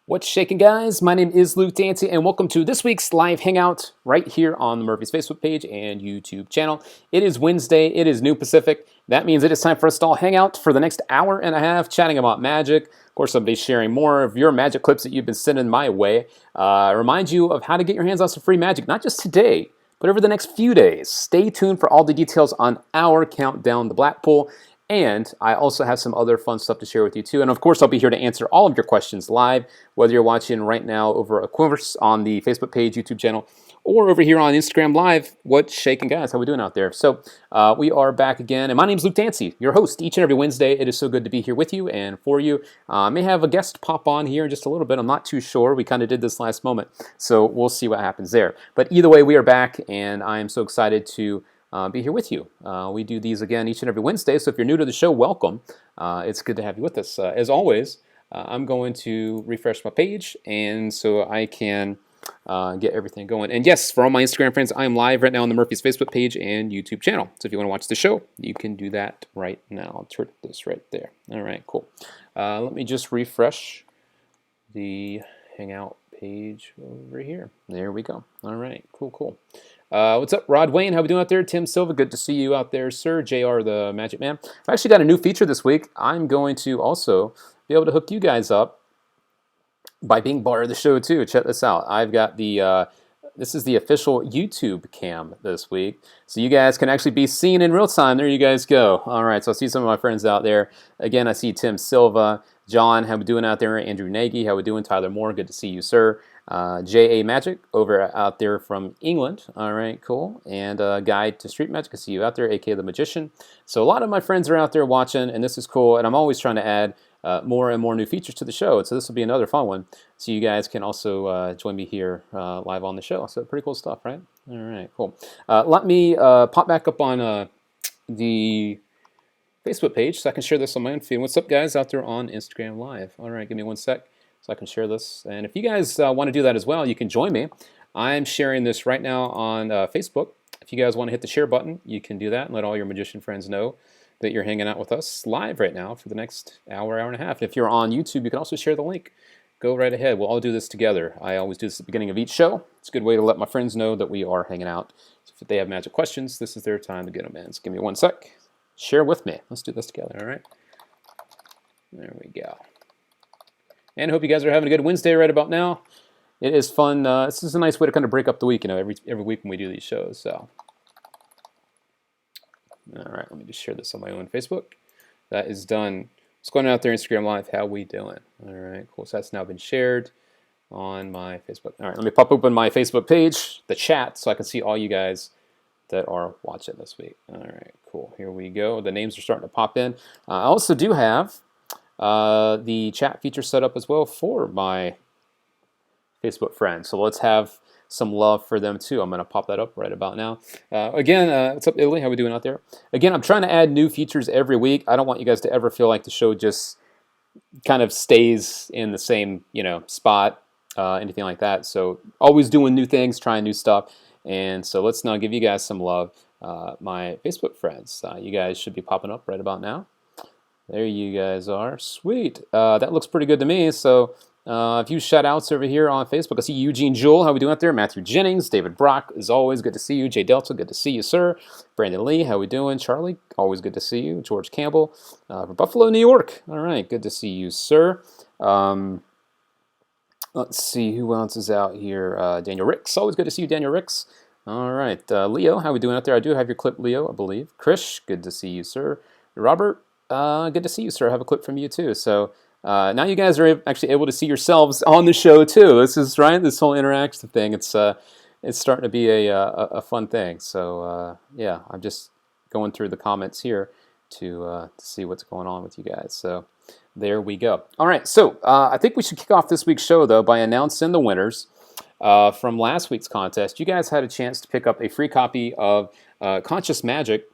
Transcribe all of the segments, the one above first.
What's shaking, guys? My name is Luke Dancy, and welcome to this week's live hangout right here on the Murphy's Facebook page and YouTube channel. It is Wednesday. It is noon Pacific. That means it is time for us to all hang out for the next hour and a half chatting about magic. Of course, I'll be sharing more of your magic clips that you've been sending my way. Remind you of how to get your hands on some free magic, not just today, but over the next few days. Stay tuned for all the details on our countdown to Blackpool. And I also have some other fun stuff to share with you too. And of course, I'll be here to answer all of your questions live, whether you're watching right now over a course on the Facebook page, YouTube channel, or over here on Instagram Live. What's shaking, guys? How we doing out there? So we are back again. And my name's Luke Dancy, your host each and every Wednesday. It is so good to be here with you and for you. I may have a guest pop on here in just a little bit. I'm not too sure. We kind of did this last moment. So we'll see what happens there. But either way, we are back, and I am so excited to be here with you. We do these again each and every Wednesday, so if you're new to the show, welcome. It's good to have you with us. As always, I'm going to refresh my page, and so I can get everything going. And yes, for all my Instagram friends, I am live right now on the Murphy's Facebook page and YouTube channel. So if you want to watch the show, you can do that right now. I'll turn this right there. All right, cool. Let me just refresh the Hangout page over here. There we go. All right, cool. What's up, Rod Wayne? How we doing out there? Tim Silva, good to see you out there, sir. JR, the Magic Man. I've actually got a new feature this week. I'm going to also be able to hook you guys up by being part of the show too. Check this out. I've got the this is the official YouTube cam this week, so you guys can actually be seen in real time. There you guys go. All right, so I see some of my friends out there. Again, I see Tim Silva, John, how we doing out there? Andrew Nagy, how we doing? Tyler Moore, good to see you, sir. J.A. Magic over out there from England. All right, cool. And Guide to Street Magic, I see you out there, a.k.a. The Magician. So a lot of my friends are out there watching, and this is cool. And I'm always trying to add more and more new features to the show. So this will be another fun one. So you guys can also join me here live on the show. So pretty cool stuff, right? All right, cool. Let me pop back up on the Facebook page so I can share this on my own feed. What's up, guys, out there on Instagram Live? All right, give me one sec so I can share this. And if you guys want to do that as well, you can join me. I'm sharing this right now on Facebook. If you guys want to hit the share button, you can do that and let all your magician friends know that you're hanging out with us live right now for the next hour and a half. And if you're on YouTube, you can also share the link. Go right ahead. We'll all do this together. I always do this at the beginning of each show. It's a good way to let my friends know that we are hanging out. So if they have magic questions, this is their time to get them in. So give me one sec. Share with me. Let's do this together, all right? There we go. And I hope you guys are having a good Wednesday right about now. It is fun. This is a nice way to kind of break up the week, you know, every week when we do these shows. So, all right, let me just share this on my own Facebook. That is done. What's going on out there, Instagram Live? How we doing? All right, cool. So that's now been shared on my Facebook. All right, let me pop open my Facebook page, the chat, so I can see all you guys that are watching this week. All right, cool. Here we go. The names are starting to pop in. I also do have the chat feature set up as well for my Facebook friends. So let's have some love for them too. I'm going to pop that up right about now. Again, what's up, Italy? How we doing out there? Again, I'm trying to add new features every week. I don't want you guys to ever feel like the show just kind of stays in the same, spot, anything like that. So always doing new things, trying new stuff. And so let's now give you guys some love. My Facebook friends, you guys should be popping up right about now. There you guys are. Sweet. That looks pretty good to me. So a few shout-outs over here on Facebook. I see Eugene Jewell. How we doing out there? Matthew Jennings. David Brock, as always, good to see you. Jay Delta, good to see you, sir. Brandon Lee, how we doing? Charlie, always good to see you. George Campbell from Buffalo, New York. All right, good to see you, sir. Let's see who else is out here. Daniel Ricks, always good to see you, Daniel Ricks. All right, Leo, how we doing out there? I do have your clip, Leo, I believe. Krish, good to see you, sir. Robert, good to see you, sir. I have a clip from you too. So now you guys are actually able to see yourselves on the show too. This is right. This whole interactive thing. It's starting to be a fun thing. So yeah, I'm just going through the comments here to see what's going on with you guys. So there we go. All right. So I think we should kick off this week's show though by announcing the winners from last week's contest. You guys had a chance to pick up a free copy of Conscious Magic.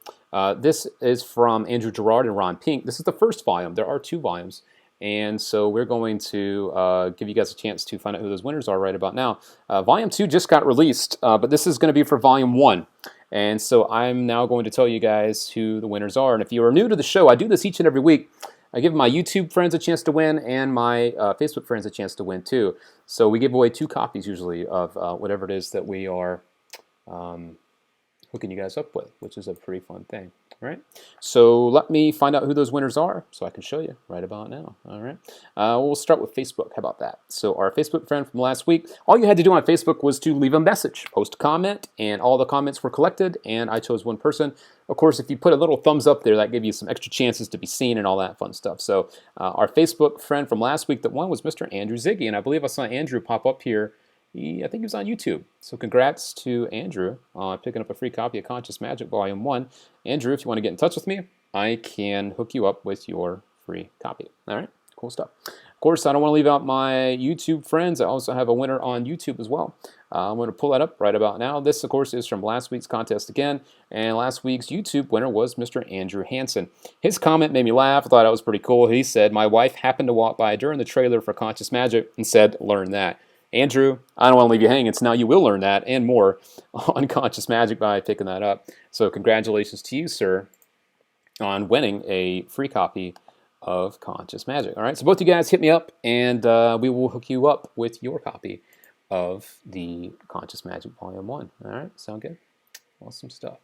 This is from Andrew Gerard and Ron Pink. This is the first volume. There are 2 volumes. And so we're going to give you guys a chance to find out who those winners are right about now. Volume 2 just got released, but this is going to be for Volume 1. And so I'm now going to tell you guys who the winners are. And if you are new to the show, I do this each and every week. I give my YouTube friends a chance to win and my Facebook friends a chance to win too. So we give away 2 copies usually of whatever it is that we are hooking you guys up with, which is a pretty fun thing. All right, so let me find out who those winners are so I can show you right about now. All right, we'll start with Facebook. How about that? So our Facebook friend from last week, all you had to do on Facebook was to leave a message, post a comment, and all the comments were collected, and I chose one person. Of course, if you put a little thumbs up there, that gave you some extra chances to be seen and all that fun stuff. So our Facebook friend from last week that won was Mr. Andrew Ziggy, and I believe I saw Andrew pop up here. I think he was on YouTube. So congrats to Andrew on picking up a free copy of Conscious Magic Volume 1. Andrew, if you want to get in touch with me, I can hook you up with your free copy. All right, cool stuff. Of course, I don't want to leave out my YouTube friends. I also have a winner on YouTube as well. I'm going to pull that up right about now. This, of course, is from last week's contest again. And last week's YouTube winner was Mr. Andrew Hansen. His comment made me laugh. I thought that was pretty cool. He said, "My wife happened to walk by during the trailer for Conscious Magic and said, 'Learn that.'" Andrew, I don't want to leave you hanging, so now you will learn that and more on Conscious Magic by picking that up. So congratulations to you, sir, on winning a free copy of Conscious Magic. All right, so both you guys hit me up, and we will hook you up with your copy of the Conscious Magic Volume 1. All right, sound good? Awesome stuff.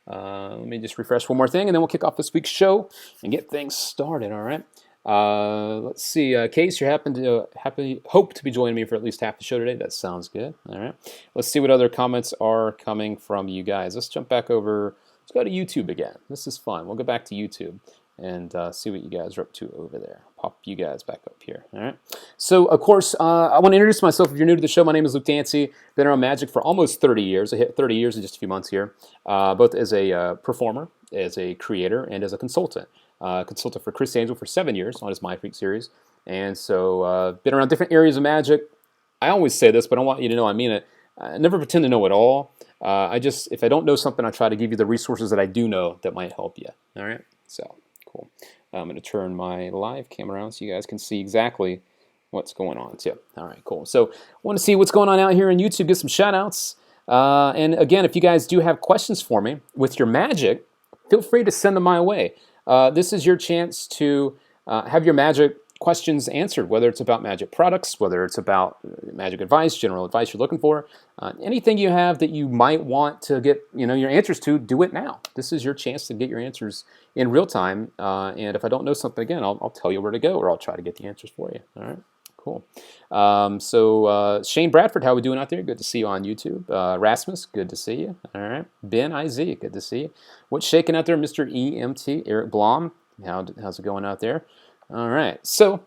Let me just refresh one more thing, and then we'll kick off this week's show and get things started, all right? Let's see, Case, you're hope to be joining me for at least half the show today. That sounds good. All right. Let's see what other comments are coming from you guys. Let's jump back over. Let's go to YouTube again. This is fun. We'll go back to YouTube and see what you guys are up to over there. Pop you guys back up here. All right. So, of course, I want to introduce myself. If you're new to the show, my name is Luke Dancy. Been around magic for almost 30 years. I hit 30 years in just a few months here, both as a performer, as a creator, and as a consultant. Consulted for Chris Angel for 7 years on his My Freak series. And so been around different areas of magic. I always say this, but I want you to know I mean it. I never pretend to know it all. If I don't know something, I try to give you the resources that I do know that might help you. All right? So, cool. I'm going to turn my live camera on so you guys can see exactly what's going on too. All right, cool. So, I want to see what's going on out here on YouTube, get some shout outs. And again, if you guys do have questions for me with your magic, feel free to send them my way. This is your chance to have your magic questions answered, whether it's about magic products, whether it's about magic advice, general advice you're looking for, anything you have that you might want to get your answers to, do it now. This is your chance to get your answers in real time. And if I don't know something again, I'll tell you where to go, or I'll try to get the answers for you. All right. Cool. So Shane Bradford, how are we doing out there? Good to see you on YouTube. Rasmus, good to see you. All right. Ben IZ, good to see you. What's shaking out there, Mr. EMT? Eric Blom, how's it going out there? All right. So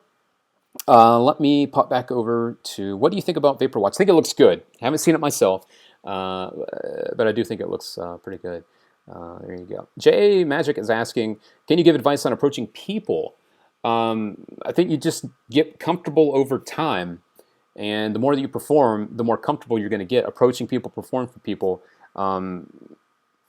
let me pop back over to, what do you think about Vapor Watch? I think it looks good. I haven't seen it myself, but I do think it looks pretty good. There you go. J Magic is asking, can you give advice on approaching people? I think you just get comfortable over time, and the more that you perform, the more comfortable you're going to get approaching people, performing for people.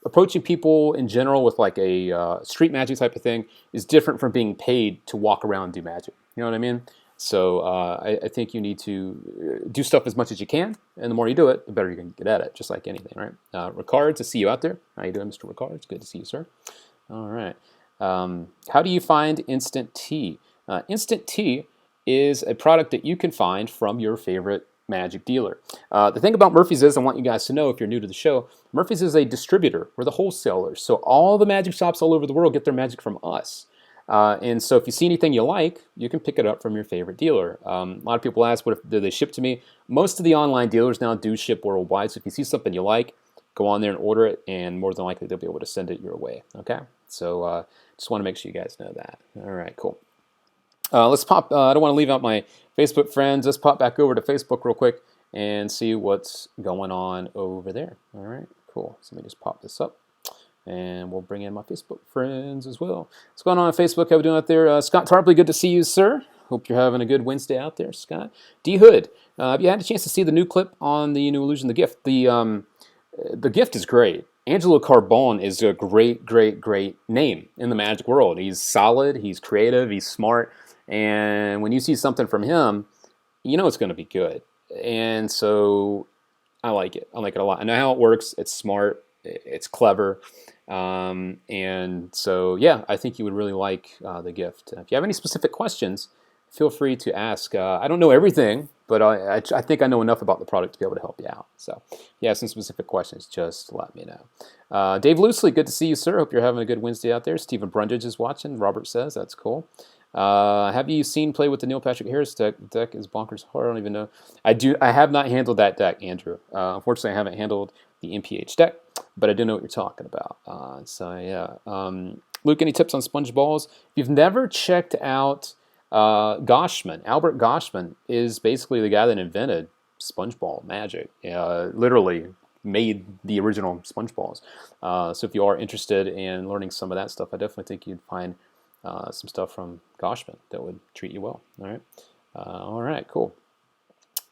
Approaching people in general with like a street magic type of thing is different from being paid to walk around and do magic. You know what I mean? So I think you need to do stuff as much as you can, and the more you do it, the better you can get at it, just like anything, right? Ricards, I see you out there. How you doing, Mr. Ricards? Good to see you, sir. All right. How do you find instant tea? Instant tea is a product that you can find from your favorite magic dealer. The thing about Murphy's is, I want you guys to know, if you're new to the show, Murphy's is a distributor. We're the wholesalers. So all the magic shops all over the world get their magic from us. And so if you see anything you like, you can pick it up from your favorite dealer. A lot of people ask, do they ship to me? Most of the online dealers now do ship worldwide. So if you see something you like, go on there and order it, and more than likely they'll be able to send it your way. Okay? So just want to make sure you guys know that. All right, cool. Let's pop, I don't want to leave out my Facebook friends. Let's pop back over to Facebook real quick and see what's going on over there. All right, cool. So let me just pop this up, and we'll bring in my Facebook friends as well. What's going on Facebook? How are we doing out there? Scott Tarpley, good to see you, sir. Hope you're having a good Wednesday out there, Scott. D Hood, have you had a chance to see the new clip on the new Illusion, The Gift? The Gift is great. Angelo Carbone is a great, great, great name in the magic world. He's solid, he's creative, he's smart, and when you see something from him, you know it's going to be good. And so I like it. I like it a lot. I know how it works. It's smart. It's clever. And so, yeah, I think you would really like the gift. If you have any specific questions, feel free to ask. I don't know everything, but I think I know enough about the product to be able to help you out. So if you have some specific questions, just let me know. Dave Loosely, good to see you, sir. Hope you're having a good Wednesday out there. Stephen Brundage is watching. Robert says that's cool. Have you seen play with the Neil Patrick Harris deck? The deck is bonkers hard. I don't even know. I do. I have not handled that deck, Andrew. Unfortunately, I haven't handled the MPH deck, but I do know what you're talking about. So yeah. Luke, any tips on sponge balls? If you've never checked out Goshman, Albert Goshman is basically the guy that invented sponge ball magic. Literally made the original sponge balls. So if you are interested in learning some of that stuff, I definitely think you'd find some stuff from Goshman that would treat you well. All right, cool.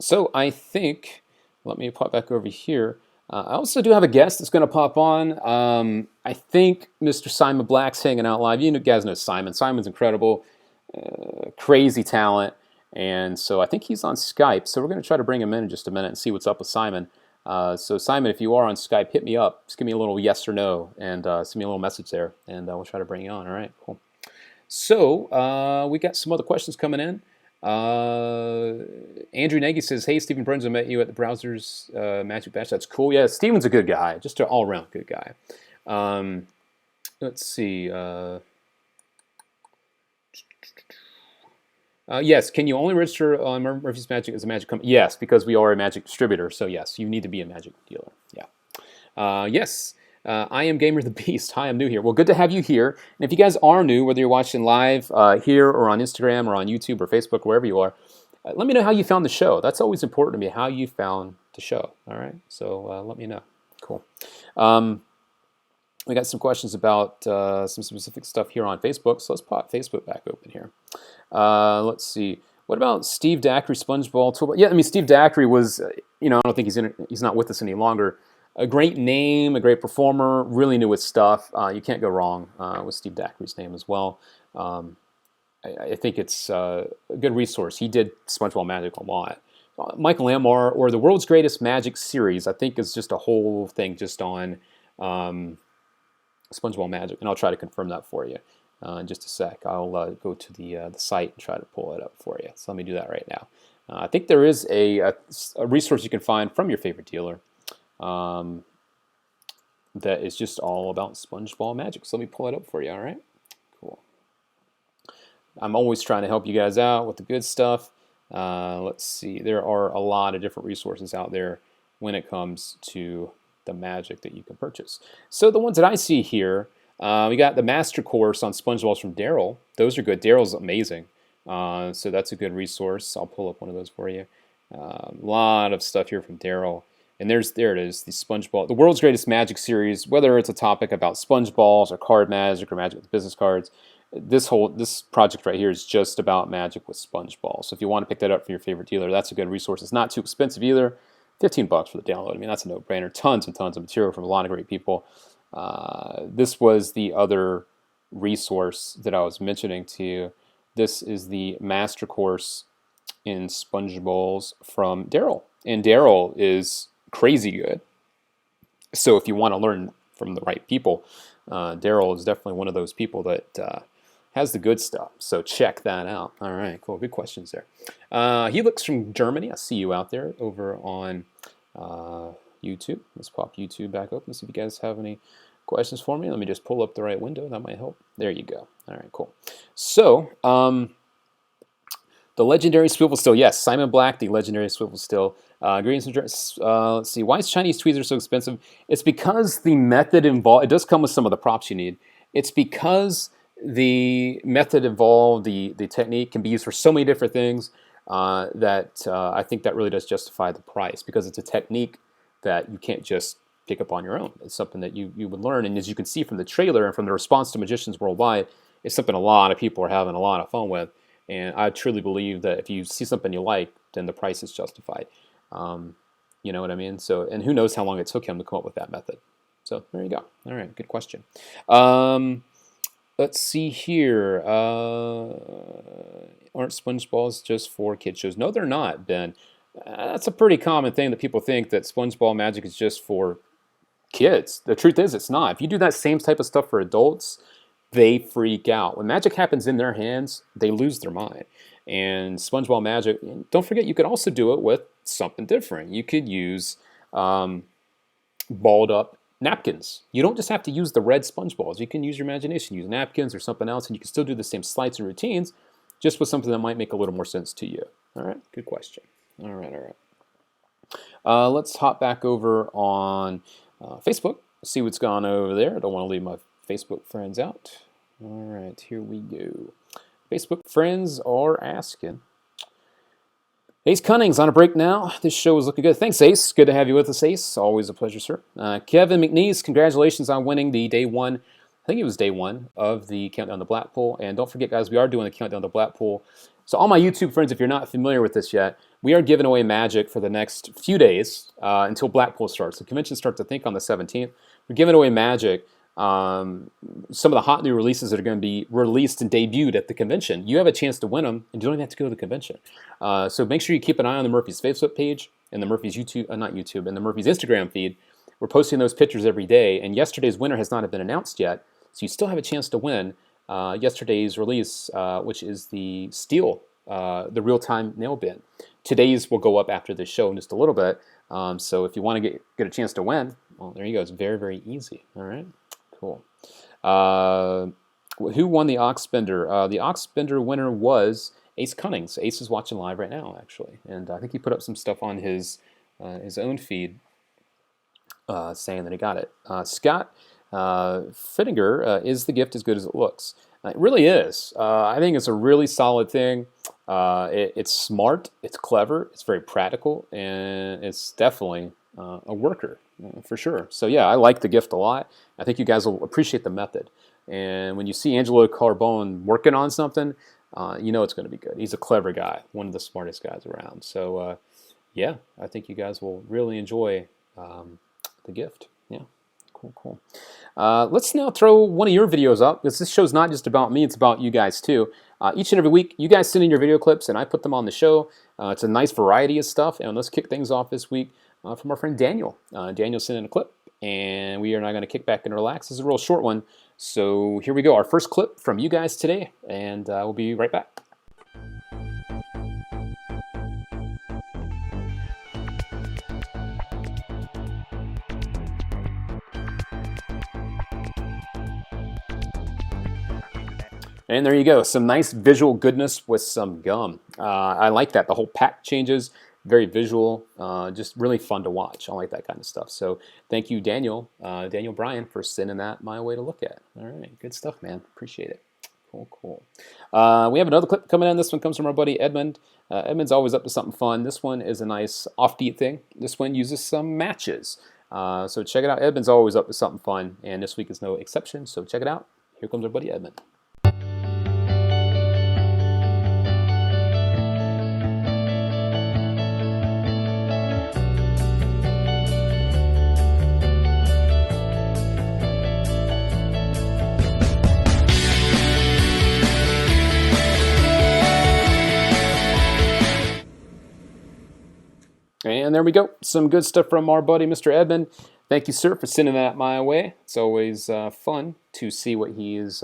So I think, let me pop back over here. I also do have a guest that's going to pop on. I think Mr. Simon Black's hanging out live. You guys know Simon. Simon's incredible, crazy talent. And so I think he's on Skype. So we're going to try to bring him in just a minute and see what's up with Simon. So Simon, if you are on Skype, hit me up. Just give me a little yes or no and send me a little message there. And we'll try to bring you on. All right, cool. So we got some other questions coming in. Andrew Nagy says, "Hey, Stephen Bruns, I met you at the Browsers Magic Bash. That's cool. Yeah, Stephen's a good guy, just an all-around good guy." Let's see. Yes, can you only register on Murphy's Magic as a Magic company? Yes, because we are a Magic distributor. So yes, you need to be a Magic dealer. Yeah. Yes. I am Gamer the Beast. Hi, I'm new here. Well, good to have you here. And if you guys are new, whether you're watching live here or on Instagram or on YouTube or Facebook, wherever you are, let me know how you found the show. That's always important to me, how you found the show. All right, so let me know. Cool. We got some questions about some specific stuff here on Facebook, so let's pop Facebook back open here. Let's see. What about Steve Dacry, SpongeBall Toolbox? Yeah, I mean, Steve Dacry was, I don't think he's not with us any longer. A great name, a great performer, really knew his stuff. You can't go wrong with Steve Dacry's name as well. I think it's a good resource. He did SpongeBob Magic a lot. Michael Lamar, or the World's Greatest Magic series, I think is just a whole thing just on SpongeBob Magic, and I'll try to confirm that for you in just a sec. I'll go to the site and try to pull it up for you. So let me do that right now. I think there is a resource you can find from your favorite dealer that is just all about SpongeBob Magic. So let me pull it up for you, all right? Cool. I'm always trying to help you guys out with the good stuff. Let's see. There are a lot of different resources out there when it comes to the magic that you can purchase. So the ones that I see here, we got the Master Course on SpongeBob from Daryl. Those are good. Daryl's amazing. So that's a good resource. I'll pull up one of those for you. A lot of stuff here from Daryl. And there it is, the SpongeBob, the World's Greatest Magic series, whether it's a topic about SpongeBalls or card magic or magic with business cards. This project right here is just about magic with SpongeBall. So if you want to pick that up from your favorite dealer, that's a good resource. It's not too expensive either. $15 for the download. I mean, that's a no-brainer. Tons and tons of material from a lot of great people. This was the other resource that I was mentioning to you. This is the Master Course in SpongeBalls from Daryl. And Daryl is crazy good. So if you want to learn from the right people, Daryl is definitely one of those people that has the good stuff. So check that out. All right, cool. Good questions there. He looks from Germany. I see you out there over on YouTube. Let's pop YouTube back open, see if you guys have any questions for me. Let me just pull up the right window. That might help. There you go. All right, cool. So the legendary swivel still. Yes, Simon Black, the legendary swivel still. Greetings and let's see. Why is Chinese tweezers so expensive? It's because the method involved. It does come with some of the props you need. It's because the method involved, the technique can be used for so many different things that I think that really does justify the price, because it's a technique that you can't just pick up on your own. It's something that you would learn, and as you can see from the trailer and from the response to Magicians Worldwide, it's something a lot of people are having a lot of fun with. And I truly believe that if you see something you like, then the price is justified. You know what I mean? So, and who knows how long it took him to come up with that method. So there you go. All right, good question. Let's see here. Aren't SpongeBalls just for kid shows? No, they're not, Ben. That's a pretty common thing that people think, that SpongeBob Magic is just for kids. The truth is, it's not. If you do that same type of stuff for adults, they freak out. When magic happens in their hands, they lose their mind. And SpongeBob Magic, don't forget, you could also do it with something different. You could use balled up napkins. You don't just have to use the red sponge balls. You can use your imagination, use napkins or something else, and you can still do the same sleights and routines, just with something that might make a little more sense to you. All right, good question. All right, all right. Let's hop back over on Facebook, see what's gone on over there. I don't want to leave my Facebook friends out. All right, here we go. Facebook friends are asking. Ace Cunning's on a break now. This show is looking good. Thanks, Ace. Good to have you with us, Ace. Always a pleasure, sir. Kevin McNeese, congratulations on winning the day one. I think it was day one of the Countdown to Blackpool. And don't forget, guys, we are doing the Countdown to Blackpool. So all my YouTube friends, if you're not familiar with this yet, we are giving away magic for the next few days until Blackpool starts. The convention starts, I think, on the 17th. We're giving away magic. Some of the hot new releases that are going to be released and debuted at the convention. You have a chance to win them, and you don't even have to go to the convention. So make sure you keep an eye on the Murphy's Facebook page and the Murphy's and the Murphy's Instagram feed. We're posting those pictures every day, and yesterday's winner has not been announced yet, so you still have a chance to win yesterday's release, which is the Steel, the real-time nail bin. Today's will go up after this show in just a little bit, so if you want to get a chance to win, well, there you go. It's very, very easy. All right. Cool. Who won the Ox Spender? The Ox Spender winner was Ace Cunnings. Ace is watching live right now, actually, and I think he put up some stuff on his own feed saying that he got it. Scott Fittinger, is the gift as good as it looks? It really is. I think it's a really solid thing. It's smart, it's clever, it's very practical, and it's definitely a worker. For sure. So yeah, I like the gift a lot. I think you guys will appreciate the method. And when you see Angelo Carbone working on something, you know it's going to be good. He's a clever guy, one of the smartest guys around. So yeah, I think you guys will really enjoy the gift. Yeah, cool, cool. Let's now throw one of your videos up, because this show's not just about me, it's about you guys too. Each and every week, you guys send in your video clips, and I put them on the show. It's a nice variety of stuff, and let's kick things off this week from our friend Daniel. Daniel sent in a clip, and we are now going to kick back and relax. This is a real short one, so here we go. Our first clip from you guys today, and we'll be right back. And there you go, some nice visual goodness with some gum. I like that. The whole pack changes. Very visual, just really fun to watch. I like that kind of stuff. So thank you, Daniel Bryan, for sending that my way to look at. All right, good stuff, man. Appreciate it. Cool, cool. We have another clip coming in. This one comes from our buddy Edmund. Edmund's always up to something fun. This one is a nice offbeat thing. This one uses some matches. So check it out. Edmund's always up to something fun, and this week is no exception. So check it out. Here comes our buddy Edmund. And there we go. Some good stuff from our buddy, Mr. Edmund. Thank you, sir, for sending that my way. It's always fun to see what he is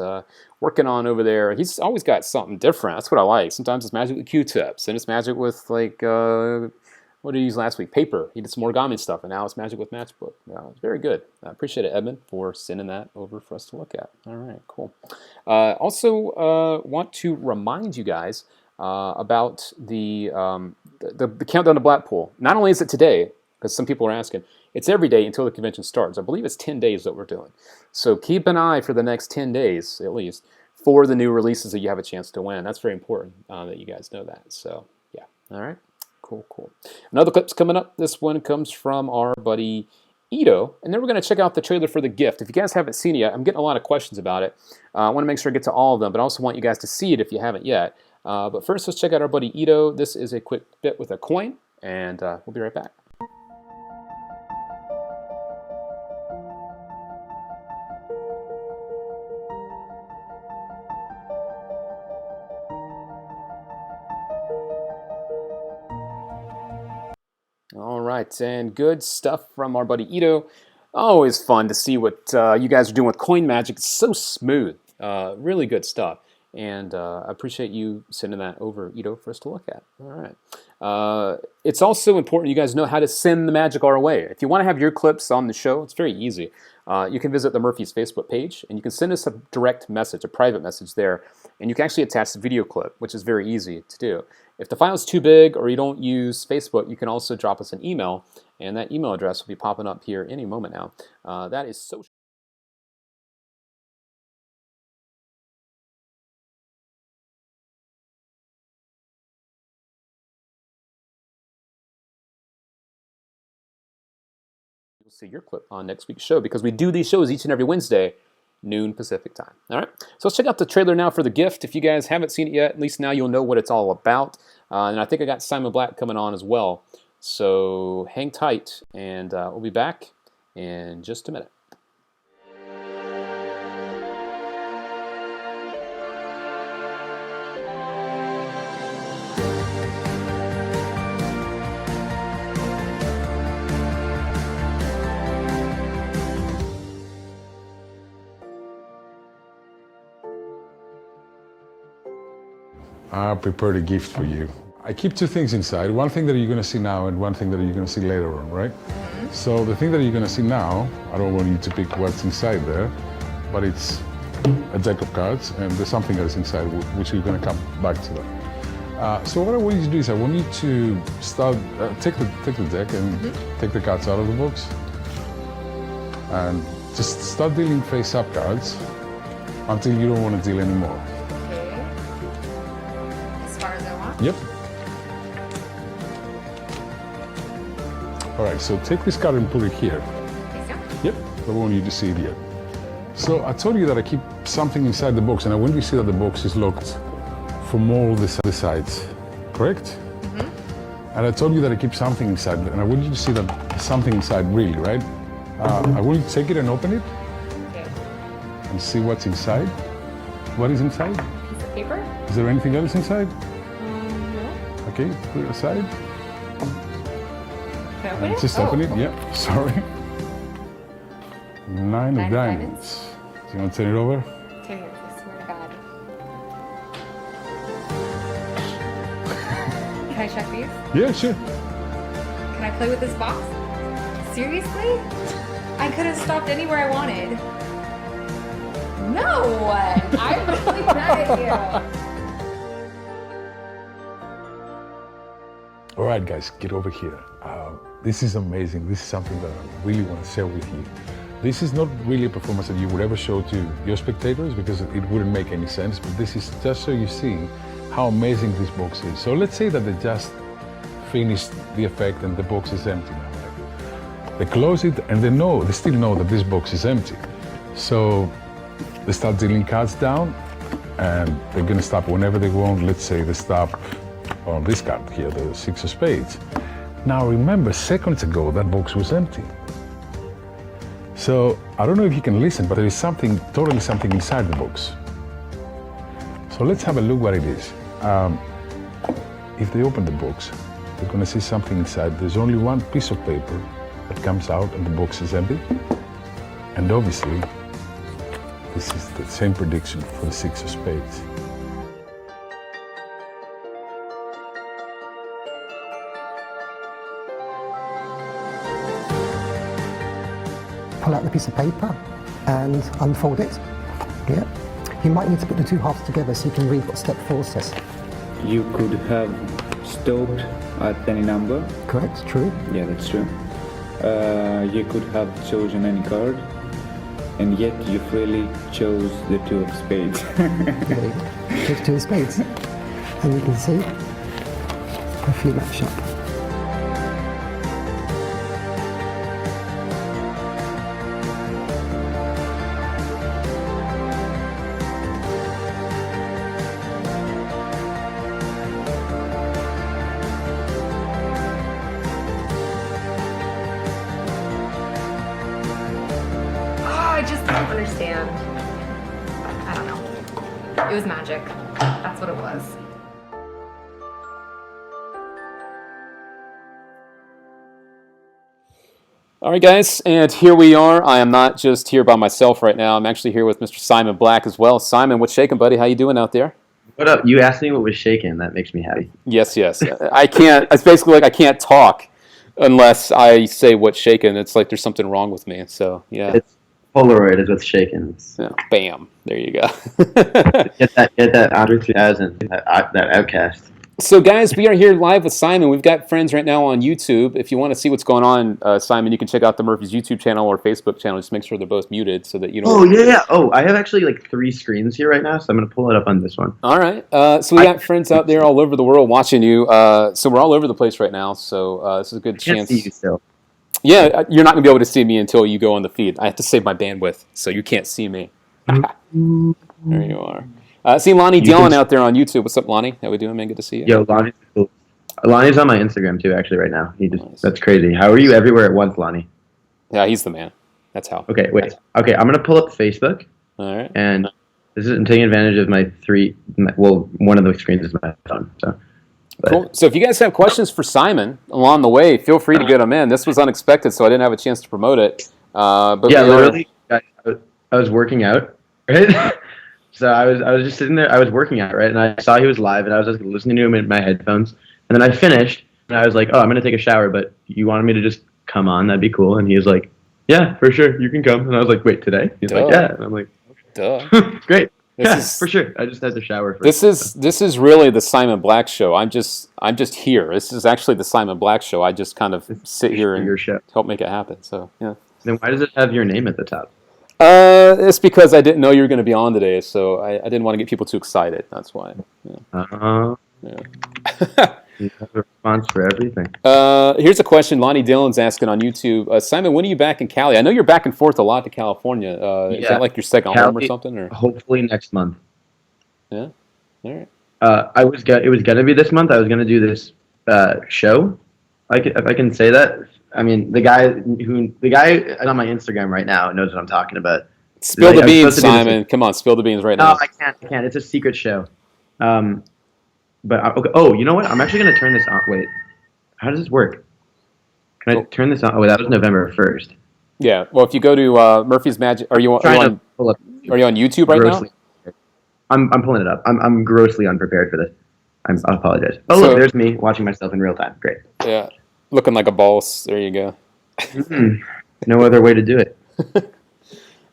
working on over there. He's always got something different. That's what I like. Sometimes it's magic with Q-tips, and it's magic with, like, what did he use last week? Paper. He did some origami stuff, and now it's magic with Matchbook. It's very good. I appreciate it, Edmund, for sending that over for us to look at. All right, cool. Also, want to remind you guys about the Countdown to Blackpool. Not only is it today, because some people are asking, it's every day until the convention starts. I believe it's 10 days that we're doing. So keep an eye for the next 10 days, at least, for the new releases that you have a chance to win. That's very important that you guys know that. So, yeah. All right. Cool, cool. Another clip's coming up. This one comes from our buddy Ito, and then we're going to check out the trailer for The Gift. If you guys haven't seen it yet, I'm getting a lot of questions about it. I want to make sure I get to all of them, but I also want you guys to see it if you haven't yet. But first, let's check out our buddy Ito. This is a quick bit with a coin, and we'll be right back. All right, and good stuff from our buddy Ito. Always fun to see what you guys are doing with coin magic. It's so smooth. Really good stuff. And I appreciate you sending that over, Ito, for us to look at. All right. It's also important you guys know how to send the magic our way. If you want to have your clips on the show, it's very easy. You can visit the Murphy's Facebook page, and you can send us a direct message, a private message there, and you can actually attach the video clip, which is very easy to do. If the file is too big or you don't use Facebook, you can also drop us an email, and that email address will be popping up here any moment now. That is social. You'll see your clip on next week's show because we do these shows each and every Wednesday, noon Pacific time. All right, so let's check out the trailer now for The Gift. If you guys haven't seen it yet, at least now you'll know what it's all about. And I think I got Simon Black coming on as well. So hang tight, and we'll be back in just a minute. I prepared a gift for you. I keep two things inside, one thing that you're going to see now and one thing that you're going to see later on, right? Mm-hmm. So the thing that you're going to see now, I don't want you to pick what's inside there, but it's a deck of cards and there's something else inside which we're going to come back to that. So what I want you to do is I want you to start, take the deck and take the cards out of the box and just start dealing face-up cards until you don't want to deal anymore. Yep. All right, so take this card and put it here. Yep, I don't want you to see it yet. So I told you that I keep something inside the box, and I want you to see that the box is locked from all the sides, correct? Mm-hmm. And I told you that I keep something inside, and I want you to see that there's something inside really, right? I want you to take it and open it. Okay. And see what's inside. What is inside? Piece of paper. Is there anything else inside? Okay, put it aside. Can I open it? Just open it, yeah, sorry. Nine of diamonds. Do you want to turn it over? Turn it, I swear to God. Can I check these? Yeah, sure. Can I play with this box? Seriously? I could have stopped anywhere I wanted. No! I'm really mad at you. All right, guys, get over here. This is amazing. This is something that I really want to share with you. This is not really a performance that you would ever show to your spectators because it wouldn't make any sense, but this is just so you see how amazing this box is. So let's say that they just finished the effect and the box is empty now. Right? They close it and they still know that this box is empty. So they start dealing cards down and they're gonna stop whenever they want. Let's say they stop on this card here, the Six of Spades. Now remember, seconds ago, that box was empty. So I don't know if you can listen, but there is totally something inside the box. So let's have a look what it is. If they open the box, they're gonna see something inside. There's only one piece of paper that comes out and the box is empty. And obviously, this is the same prediction for the Six of Spades. Pull out the piece of paper and unfold it. Yeah. You might need to put the two halves together so you can read what step 4 says. You could have stopped at any number. Correct, true. Yeah, that's true. You could have chosen any card, and yet you freely chose the Two of Spades. Chose Two of Spades. And you can see, perfectly matched up. I just don't understand. I don't know. It was magic. That's what it was. All right, guys, and here we are. I am not just here by myself right now. I'm actually here with Mr. Simon Black as well. Simon, what's shaking, buddy? How you doing out there? What up? You asked me what was shaking. That makes me happy. Yes, yes. I can't. It's basically like I can't talk unless I say what's shaking. It's like there's something wrong with me. So yeah. It's Polaroid is what's shaking. Yeah, bam. There you go. Get that Andre 3000, that Outcast. So, guys, we are here live with Simon. We've got friends right now on YouTube. If you want to see what's going on, Simon, you can check out the Murphy's YouTube channel or Facebook channel. Just make sure they're both muted so that you don't. Oh, yeah. Oh, I have actually like 3 screens here right now, so I'm going to pull it up on this one. All right. So we got friends out there all over the world watching you. So we're all over the place right now. So this is a good I can't chance. see you still. Yeah, you're not going to be able to see me until you go on the feed. I have to save my bandwidth, so you can't see me. There you are. See Lonnie Dillon out there on YouTube. What's up, Lonnie? How we doing, man? Good to see you. Yo, Lonnie's cool. Lonnie's on my Instagram too, actually, right now. That's crazy. How are you everywhere at once, Lonnie? Yeah, he's the man. That's how. Okay, wait. Okay, I'm going to pull up Facebook. All right. And I'm taking advantage of one of the screens is my phone. So. Cool. So if you guys have questions for Simon along the way, feel free to get them in. This was unexpected, so I didn't have a chance to promote it. But yeah, literally, I was working out, right? So I was just sitting there. I was working out, right, and I saw he was live, and I was just listening to him in my headphones. And then I finished, and I was like, "Oh, I'm gonna take a shower, but you wanted me to just come on? That'd be cool." And he was like, "Yeah, for sure, you can come." And I was like, "Wait, today?" He's like, "Yeah." And I'm like, "Duh, great." For sure. I just had to shower first. This is really the Simon Black show. I'm just here. This is actually the Simon Black show. I just kind of sit here and help make it happen. So yeah. Then why does it have your name at the top? It's because I didn't know you were going to be on today, so I didn't want to get people too excited. That's why. Yeah. You have a response for everything. Here's a question Lonnie Dillon's asking on YouTube. Simon, when are you back in Cali? I know you're back and forth a lot to California. Is that like your second home or something? Or hopefully next month. Yeah. All right. It was gonna be this month. I was gonna do this show. If I can say that. I mean, the guy on my Instagram right now knows what I'm talking about. Spill the beans, Simon. Come on, spill the beans right now. No, I can't. It's a secret show. But okay. Oh, you know what? I'm actually gonna turn this on. Wait, how does this work? Can I turn this on? Oh, that was November 1st. Yeah. Well, if you go to Murphy's Magic, are you on YouTube right now? I'm pulling it up. I'm grossly unprepared for this. I apologize. Oh, look, there's me watching myself in real time. Great. Yeah, looking like a boss. There you go. No other way to do it.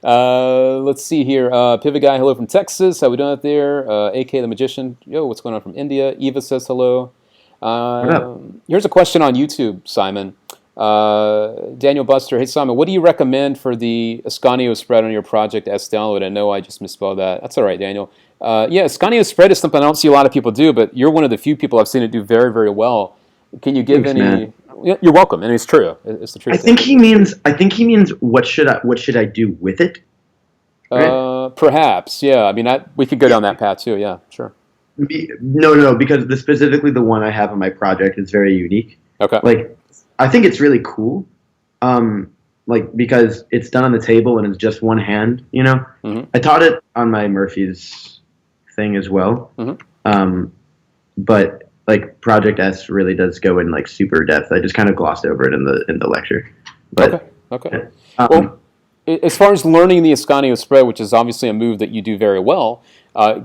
Let's see here. Pivot Guy, hello from Texas. How we doing out there? AK the Magician. Yo, what's going on from India? Eva says hello. What up? Here's a question on YouTube, Simon. Daniel Buster, hey Simon, what do you recommend for the Ascanio spread on your project S download? I know I just misspelled that. That's all right, Daniel. Yeah, Ascanio spread is something I don't see a lot of people do, but you're one of the few people I've seen it do very, very well. Can you give any? Man. You're welcome, and it's true. It's the truth. I think he means what should I do with it? Right? Perhaps, yeah. I mean, we could go down that path too. Yeah, sure. No, because specifically the one I have on my project is very unique. Okay. Like, I think it's really cool. Like, because it's done on the table and it's just one hand, you know? Mm-hmm. I taught it on my Murphy's thing as well. Mm-hmm. But like Project S really does go in like super depth. I just kind of glossed over it in the lecture. But, okay. Well, as far as learning the Ascanio spread, which is obviously a move that you do very well,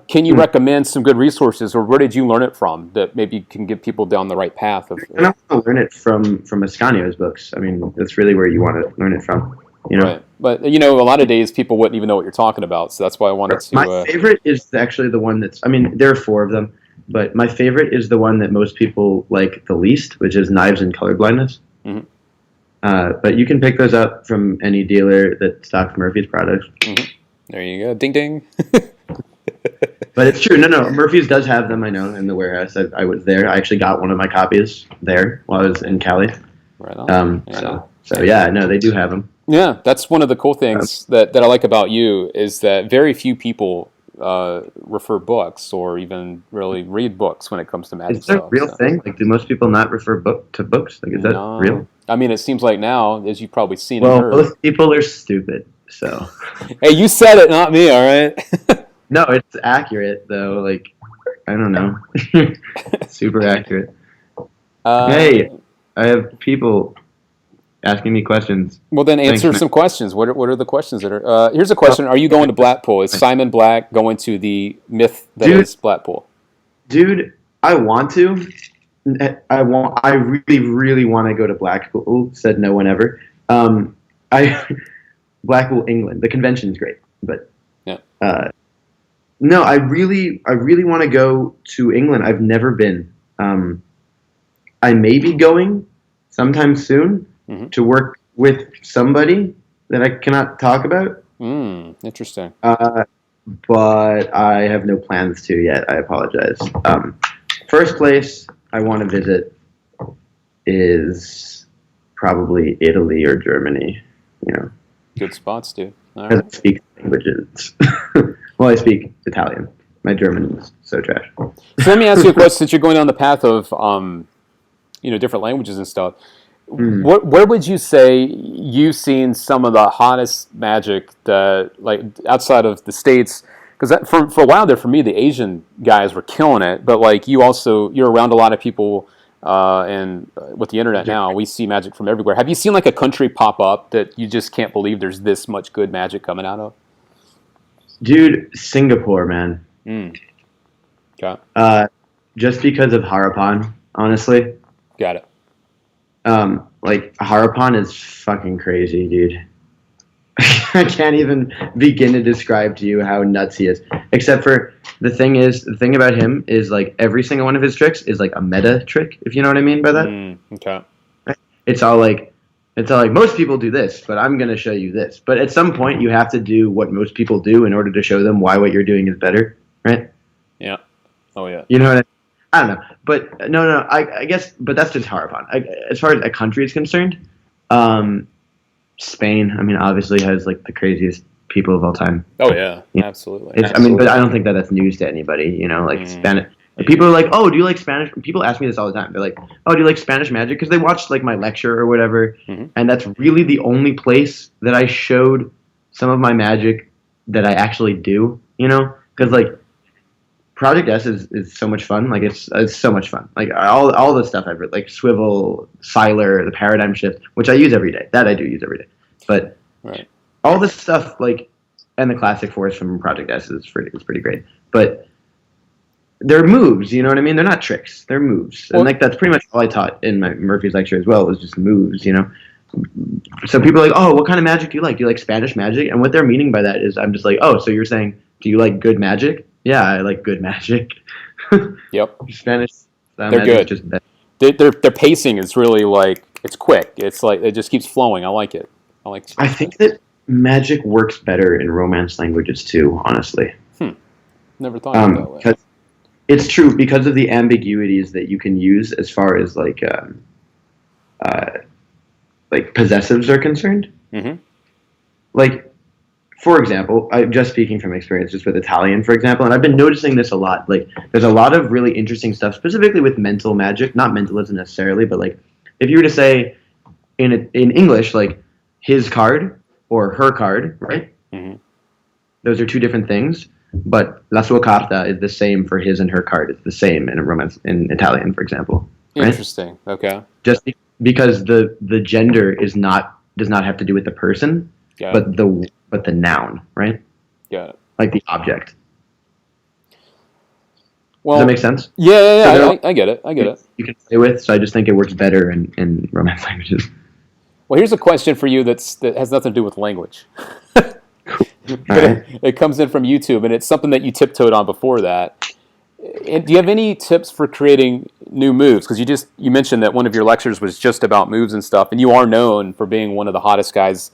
can you recommend some good resources, or where did you learn it from that maybe can get people down the right path? I don't want to learn it from Ascanio's books. I mean, that's really where you want to learn it from. You know? Right. But, you know, a lot of days people wouldn't even know what you're talking about, so that's why I wanted to... My favorite is actually the one that's... I mean, there are 4 of them, but my favorite is the one that most people like the least, which is Knives and Colorblindness. Mm-hmm. But you can pick those up from any dealer that stocks Murphy's products. Mm-hmm. There you go. Ding, ding. But it's true. No. Murphy's does have them, I know, in the warehouse. I was there. I actually got one of my copies there while I was in Cali. Right on. So yeah, no, they do have them. Yeah, that's one of the cool things that I like about you is that very few people refer books or even really read books when it comes to magic. Is that a real thing? Like, do most people not refer to books? Like, is that real? I mean, it seems like now, as you've probably seen. Well, most people are stupid. So. Hey, you said it, not me. All right. No, it's accurate though. Like, I don't know. Super accurate. Hey, I have people asking me questions. Well, then Thanks, answer man. some questions. What are the questions that are? Here's a question: are you going to Blackpool? Is Simon Black going to the myth that is Blackpool? Dude, I want to. I really, really want to go to Blackpool. Said no one ever. I Blackpool, England. The convention's great, but Yeah. no, I really want to go to England. I've never been. I may be going sometime soon to work with somebody that I cannot talk about. Interesting. But I have no plans to yet. I apologize. First place I want to visit is probably Italy or Germany. You know, Good spots, dude. All because right. I speak languages. Well, I speak Italian. My German is so trash. So let me ask you a question. Since you're going down the path of different languages and stuff, where would you say you've seen some of the hottest magic that, like, outside of the States? Because for a while there, for me, the Asian guys were killing it. But like you're around a lot of people, and with the internet now, we see magic from everywhere. Have you seen like a country pop up that you just can't believe there's this much good magic coming out of? Dude, Singapore, man. Okay. Just because of Harapan, honestly. Got it. Like Harapan is fucking crazy, dude. I can't even begin to describe to you how nuts he is. Except for the thing about him is like every single one of his tricks is like a meta trick, if you know what I mean by that. Okay. It's all like most people do this, but I'm gonna show you this. But at some point you have to do what most people do in order to show them why what you're doing is better, right? Yeah. Oh yeah. You know what I don't know. But no, I guess but that's just Harapan. As far as a country is concerned, Spain, I mean, obviously has like the craziest people of all time. Oh yeah. Yeah. Absolutely. I mean, but I don't think that that's news to anybody. You know, like Spanish. People are like, "Oh, do you like Spanish?" People ask me this all the time. They're like, "Oh, do you like Spanish magic?" Because they watched like my lecture or whatever, and that's really the only place that I showed some of my magic that I actually do. You know, because like Project S is so much fun. Like it's so much fun. Like all the stuff I've read, like Swivel, Siler, the Paradigm Shift, which I use every day. That I do use every day. But all this stuff, like, and the Classic Force from Project S is pretty great. But they're moves, you know what I mean? They're not tricks. They're moves. And like that's pretty much all I taught in my Murphy's lecture as well, was just moves, you know? So people are like, "Oh, what kind of magic do you like? Do you like Spanish magic?" And what they're meaning by that is I'm just like, "Oh, so you're saying, do you like good magic?" Yeah, I like good magic. Yep. Spanish They're magic good. is just better. Their pacing is really like, it's quick. It's like it just keeps flowing. I like it. I think that magic works better in Romance languages too, honestly. Never thought of it that way. Because it's true because of the ambiguities that you can use as far as like possessives are concerned. Like, for example, I'm just speaking from experience, just with Italian, for example, and I've been noticing this a lot. Like, there's a lot of really interesting stuff, specifically with mental magic, not mentalism necessarily, but like, if you were to say in English, like his card or her card, right? Those are two different things. But la sua carta is the same for his and her card. It's the same in a Romance in Italian, for example. Right? Interesting. Okay. Just because the gender does not have to do with the person, but the noun, right? Got it. Like the object. Well, does that make sense? Yeah. So I get it. You can play with, so I just think it works better in Romance languages. Well, here's a question for you that has nothing to do with language. Right. It comes in from YouTube, and it's something that you tiptoed on before that. And do you have any tips for creating new moves? Because you mentioned that one of your lectures was just about moves and stuff, and you are known for being one of the hottest guys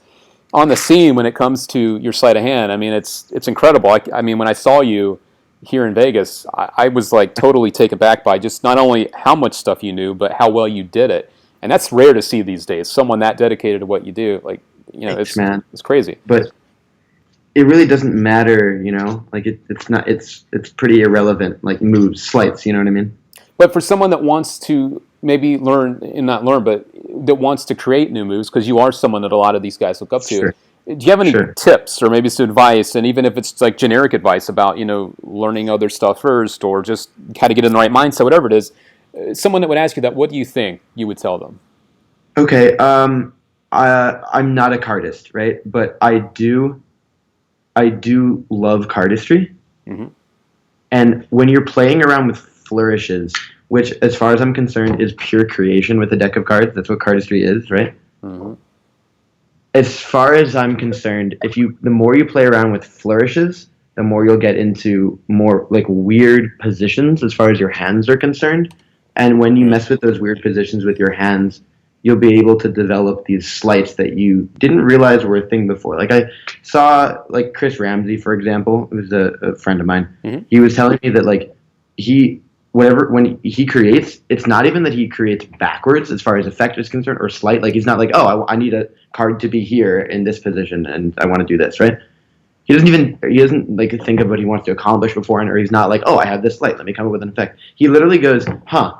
on the scene when it comes to your sleight of hand. I mean, it's incredible. I mean, when I saw you here in Vegas, I was like totally taken back by just not only how much stuff you knew, but how well you did it. And that's rare to see these days. Someone that dedicated to what you do, like, you know, Thanks, man. It's crazy. But it really doesn't matter, you know. Like it's pretty irrelevant. Like moves, sleights. You know what I mean? But for someone that wants to maybe learn, and not learn, but that wants to create new moves, because you are someone that a lot of these guys look up to. Sure. Do you have any tips, or maybe some advice, and even if it's like generic advice about, you know, learning other stuff first, or just how to get in the right mindset, whatever it is, someone that would ask you that, what do you think you would tell them? Okay. I'm not a cardist, right? But I do love cardistry. Mm-hmm. And when you're playing around with flourishes, which, as far as I'm concerned, is pure creation with a deck of cards. That's what cardistry is, right? Mm-hmm. As far as I'm concerned, the more you play around with flourishes, the more you'll get into more like weird positions as far as your hands are concerned. And when you mess with those weird positions with your hands, you'll be able to develop these sleights that you didn't realize were a thing before. Like I saw, like Chris Ramsey, for example, who's a friend of mine. Mm-hmm. He was telling me that like when he creates, it's not even that he creates backwards as far as effect is concerned or sleight. Like he's not like, oh, I need a card to be here in this position and I want to do this, right? He doesn't like think of what he wants to accomplish beforehand, or he's not like, oh, I have this sleight, let me come up with an effect. He literally goes, huh,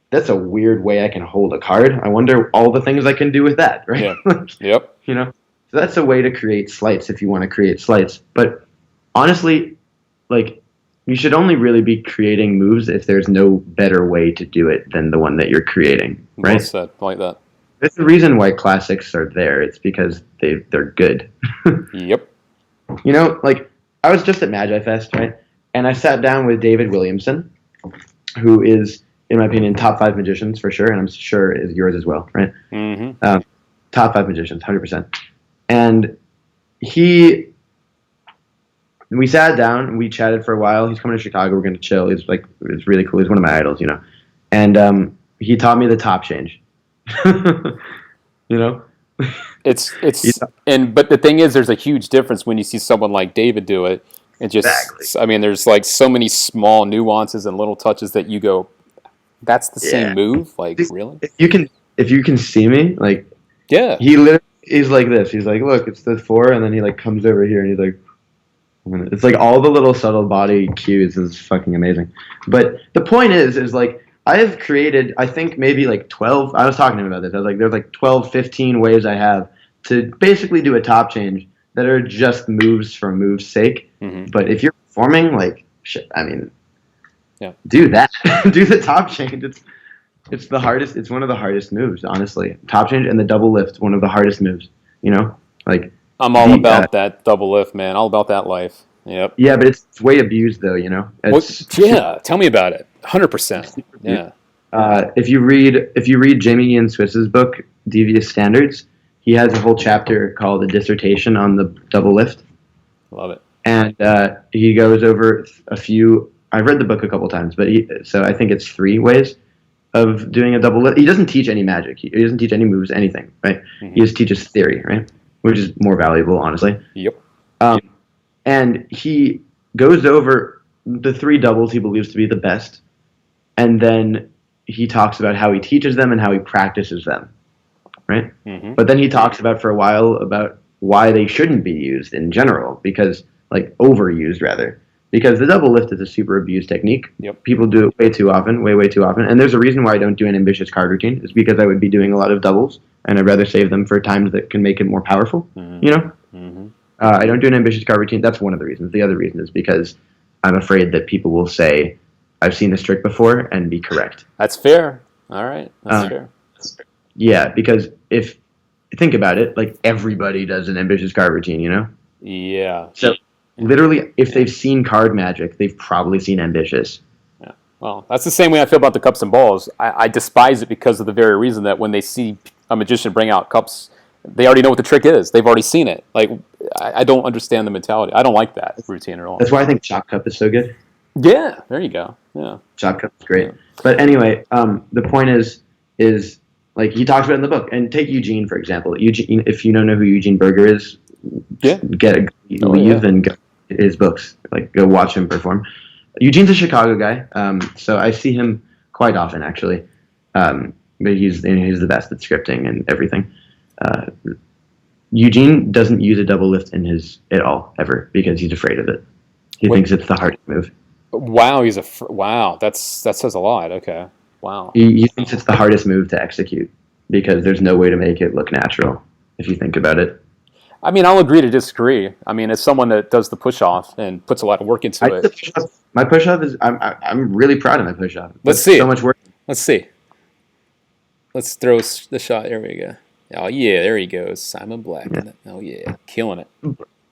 that's a weird way I can hold a card. I wonder all the things I can do with that, right? Yeah. Yep. You know, so that's a way to create sleights if you want to create sleights. But honestly, like, you should only really be creating moves if there's no better way to do it than the one that you're creating, right? Well said. I like that. There's the reason why classics are there. It's because they're good. Yep. You know, like, I was just at Magi Fest, right? And I sat down with David Williamson, who is, in my opinion, top 5 magicians for sure, and I'm sure is yours as well, right? Mm-hmm. Top 5 magicians, 100%. And we sat down, we chatted for a while. He's coming to Chicago. We're going to chill. It's really cool. He's one of my idols, you know. And he taught me the top change. You know, But the thing is, there's a huge difference when you see someone like David do it. And just, Exactly. I mean, there's like so many small nuances and little touches that you go, that's the same move. Like, really? If you can see me, like, Yeah. he literally is like this. He's like, look, it's the 4, and then he like comes over here and he's like. It's like all the little subtle body cues is fucking amazing. But the point is like, I have created, I think maybe like 12, I was talking to him about this, I was like, there's like 12, 15 ways I have to basically do a top change that are just moves for move's sake. Mm-hmm. But if you're performing, like, shit, I mean, Yeah. do that. Do the top change. It's the hardest, it's one of the hardest moves, honestly. Top change and the double lift, one of the hardest moves, you know? Like, I'm all about that double lift, man. All about that life. Yep. yeah, but it's way abused, though. You know. Tell me about it. 100%. Yeah. If you read Jamie Ian Swiss's book Devious Standards, he has a whole chapter called a dissertation on the double lift. Love it. And he goes over a few. I've read the book a couple times, but so I think it's 3 ways of doing a double lift. He doesn't teach any magic. He doesn't teach any moves, anything, right? Mm-hmm. He just teaches theory, right? Which is more valuable, honestly. Yep. And he goes over the 3 doubles he believes to be the best, and then he talks about how he teaches them and how he practices them, right? Mm-hmm. But then he talks about for a while about why they shouldn't be used in general, because, like, overused rather, because the double lift is a super abused technique. Yep. People do it way too often, way too often, and there's a reason why I don't do an ambitious card routine. It's because I would be doing a lot of doubles, and I'd rather save them for times that can make it more powerful, you know? Mm-hmm. I don't do an ambitious card routine. That's one of the reasons. The other reason is because I'm afraid that people will say, I've seen this trick before, and be correct. That's fair. All right. That's fair. Yeah, because think about it, like, everybody does an ambitious card routine, you know? Yeah. So, literally, if they've seen card magic, they've probably seen ambitious. Yeah. Well, that's the same way I feel about the cups and balls. I despise it because of the very reason that when they see a magician bring out cups, they already know what the trick is. They've already seen it. Like, I don't understand the mentality. I don't like that routine at all. That's why I think Chop Cup is so good. Yeah, there you go. Yeah. Chop Cup is great. Yeah. But anyway, the point is like, he talks about it in the book. And take Eugene, for example. Eugene, if you don't know who Eugene Berger is, leave and go his books. Like, go watch him perform. Eugene's a Chicago guy, so I see him quite often, actually. But he's the best at scripting and everything. Eugene doesn't use a double lift at all, ever, because he's afraid of it. He thinks it's the hardest move. Wow, wow. That says a lot. Okay, wow. He thinks it's the hardest move to execute because there's no way to make it look natural if you think about it. I mean, I'll agree to disagree. I mean, as someone that does the push-off and puts a lot of work into it. My push-off is, I'm really proud of my push-off. Let's see. So much work. Let's see. Let's throw the shot. Here we go. Oh yeah, there he goes, Simon Black. Yeah. Oh yeah, killing it.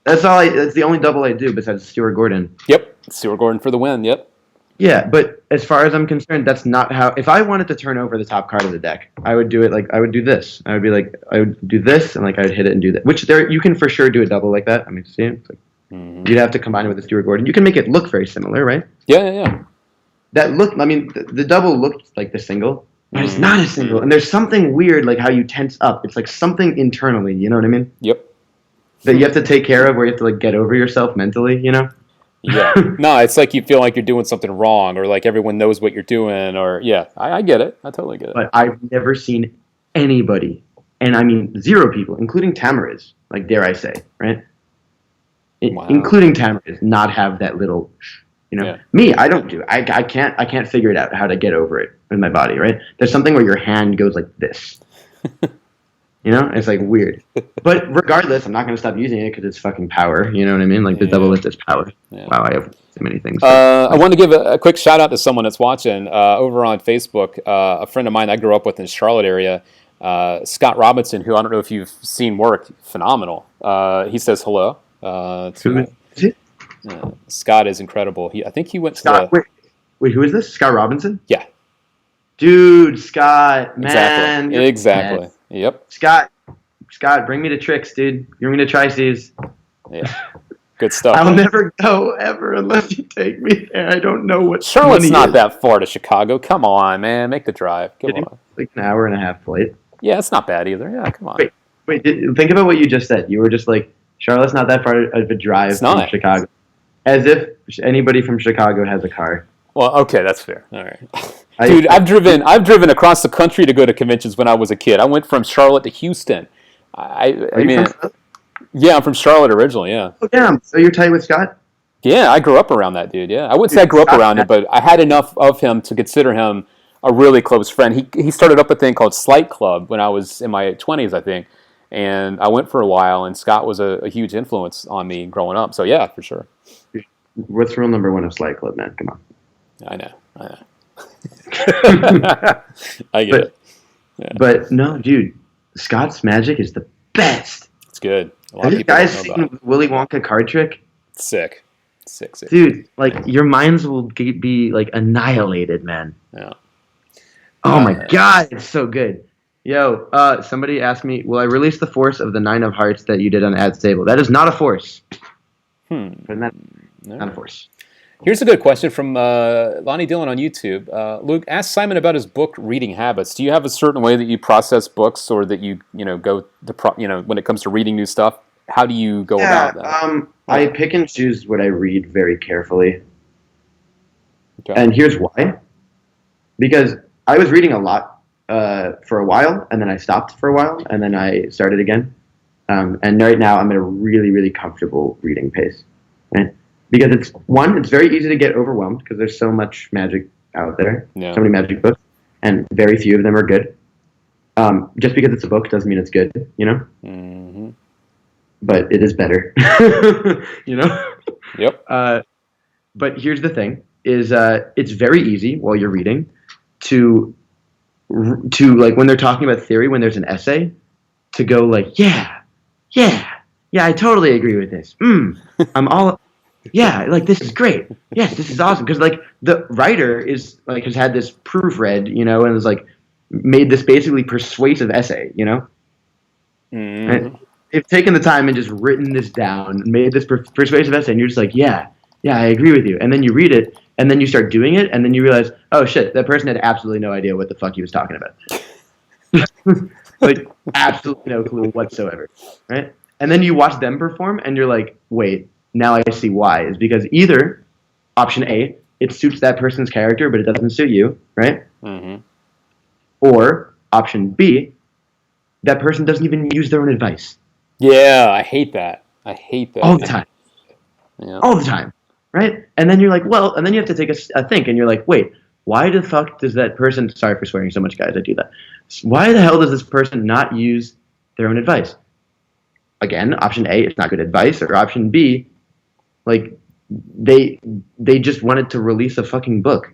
That's the only double I do besides Stuart Gordon. Yep, Stuart Gordon for the win. Yep. Yeah, but as far as I'm concerned, that's not how. If I wanted to turn over the top card of the deck, I would do it like I would do this. I would do this, and like I would hit it and do that. Which there you can for sure do a double like that. I mean, see, it's like, you'd have to combine it with the Stuart Gordon. You can make it look very similar, right? Yeah. That look. I mean, the double looked like the single, but it's not a single. And there's something weird like how you tense up. It's like something internally. You know what I mean? Yep. That you have to take care of, where you have to like get over yourself mentally. You know? Yeah. No, it's like you feel like you're doing something wrong, or like everyone knows what you're doing, or yeah, I get it. I totally get it. But I've never seen anybody, and I mean 0 people, including Tamariz, like dare I say, right? Wow. Including Tamariz, not have that little, you know. Yeah. Me, I don't do. I can't figure it out how to get over it in my body, right? There's something where your hand goes like this. You know, it's like weird. But regardless, I'm not going to stop using it because it's fucking power. You know what I mean? Like the double lift is power. Yeah. Wow, I have so many things. I want to give a quick shout out to someone that's watching over on Facebook. A friend of mine I grew up with in the Charlotte area, Scott Robinson, who I don't know if you've seen work, phenomenal. He says hello. Who is it? Scott is incredible. I think he went to Scott, wait, who is this? Scott Robinson? Yeah. Dude, Scott, man. Exactly. Mad. Yep. Scott, bring me to Tricks, dude. Bring me to Tri-Seas. Yeah. Good stuff. I'll never go ever unless you take me there. I don't know what Charlotte's not that far to Chicago. Come on, man. Make the drive. Come on. Like an hour and a half flight. Yeah, it's not bad either. Yeah, come on. Wait, think about what you just said. You were just like, Charlotte's not that far of a drive from Chicago. As if anybody from Chicago has a car. Well, okay, that's fair. All right. Dude, I've driven across the country to go to conventions when I was a kid. I went from Charlotte to Houston. I mean, yeah, I'm from Charlotte originally, yeah. Oh, damn. So you're tight with Scott? Yeah, I grew up around that dude, yeah. I wouldn't say I grew up around it, but I had enough of him to consider him a really close friend. He started up a thing called Slight Club when I was in my 20s, I think. And I went for a while, and Scott was a huge influence on me growing up. So, yeah, for sure. What's rule number 1 of Slight Club, man? Come on. I know. I get it. Yeah. But no, dude, Scott's magic is the best. It's good. A lot Have of you people guys don't know seen about it. Willy Wonka card trick? Sick. Dude, like your minds will be like annihilated, man. Yeah. Oh my god, it's so good. Yo, somebody asked me, will I release the force of the 9 of hearts that you did on Ad's table? That is not a force. Not a force. Here's a good question from Lonnie Dillon on YouTube. Luke, ask Simon about his book reading habits. Do you have a certain way that you process books, or that you go when it comes to reading new stuff? How do you go about that? I pick and choose what I read very carefully. Okay. And here's why. Because I was reading a lot for a while, and then I stopped for a while, and then I started again. And right now I'm at a really, really comfortable reading pace. Right? Because it's very easy to get overwhelmed because there's so much magic out there, so many magic books, and very few of them are good. Just because it's a book doesn't mean it's good, Mm-hmm. But it is better, Yep. But here's the thing: is it's very easy while you're reading to like when they're talking about theory, when there's an essay, to go like, yeah, I totally agree with this. I'm all. Yeah, like this is great. Yes, this is awesome because like the writer is like has had this proofread, and has like made this basically persuasive essay, And they've taken the time and just written this down, made this persuasive essay, and you're just like, yeah, I agree with you. And then you read it, and then you start doing it, and then you realize, oh shit, that person had absolutely no idea what the fuck he was talking about. Like absolutely no clue whatsoever, right? And then you watch them perform, and you're like, wait. Now I see why. Is because either option A, it suits that person's character, but it doesn't suit you, right? Mm-hmm. Or option B, that person doesn't even use their own advice. Yeah, I hate that. All the time. Yeah. All the time, right? And then you're like, well, and then you have to take a think, and you're like, wait, why the fuck does that person? Sorry for swearing so much, guys. I do that. Why the hell does this person not use their own advice? Again, option A, it's not good advice, or option B. Like, they just wanted to release a fucking book,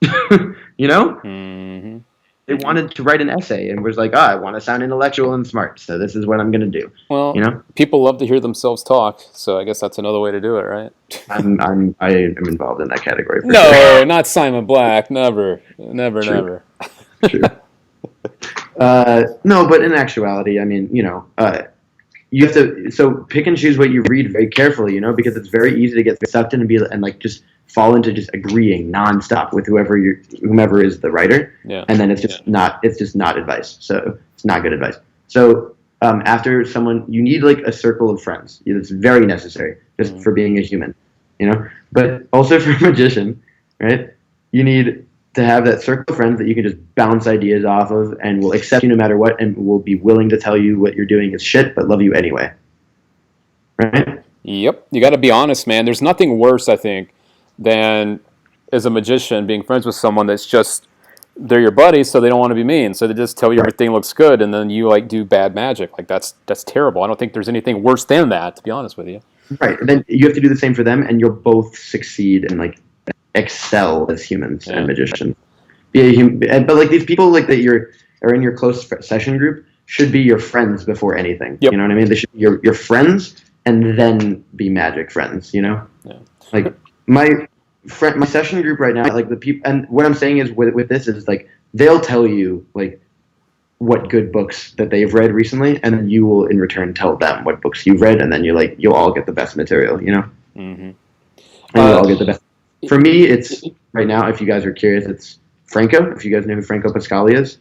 Mm-hmm. They wanted to write an essay and was like, I want to sound intellectual and smart, so this is what I'm going to do. Well, you know, people love to hear themselves talk, so I guess that's another way to do it, right? I am involved in that category. For No, sure. not Simon Black. Never, never, True. never. True. No, but in actuality, I mean, you have to pick and choose what you read very carefully, because it's very easy to get sucked in and like just fall into just agreeing nonstop with whomever is the writer, and then it's just not advice. So it's not good advice. So after someone, you need like a circle of friends. It's very necessary just for being a human, But also for a magician, right? You need to have that circle of friends that you can just bounce ideas off of and will accept you no matter what and will be willing to tell you what you're doing is shit but love you anyway. Right? Yep. You got to be honest, man. There's nothing worse, I think, than as a magician being friends with someone that's just, they're your buddies, so they don't want to be mean. So they just tell you everything looks good, and then you like do bad magic. Like that's terrible. I don't think there's anything worse than that, to be honest with you. Right. And then you have to do the same for them, and you'll both succeed and like excel as humans and magicians. But like these people like that are in your close session group should be your friends before anything. Yep. You know what I mean? They should be your friends and then be magic friends. Yeah. Like my session group right now, like the people, and what I'm saying is with this is like they'll tell you like what good books that they've read recently, and then you will in return tell them what books you've read, and then you'll all get the best material, Mm-hmm. and you'll all get the best. For me, it's right now. If you guys are curious, it's Franco. If you guys know who Franco Pascali is,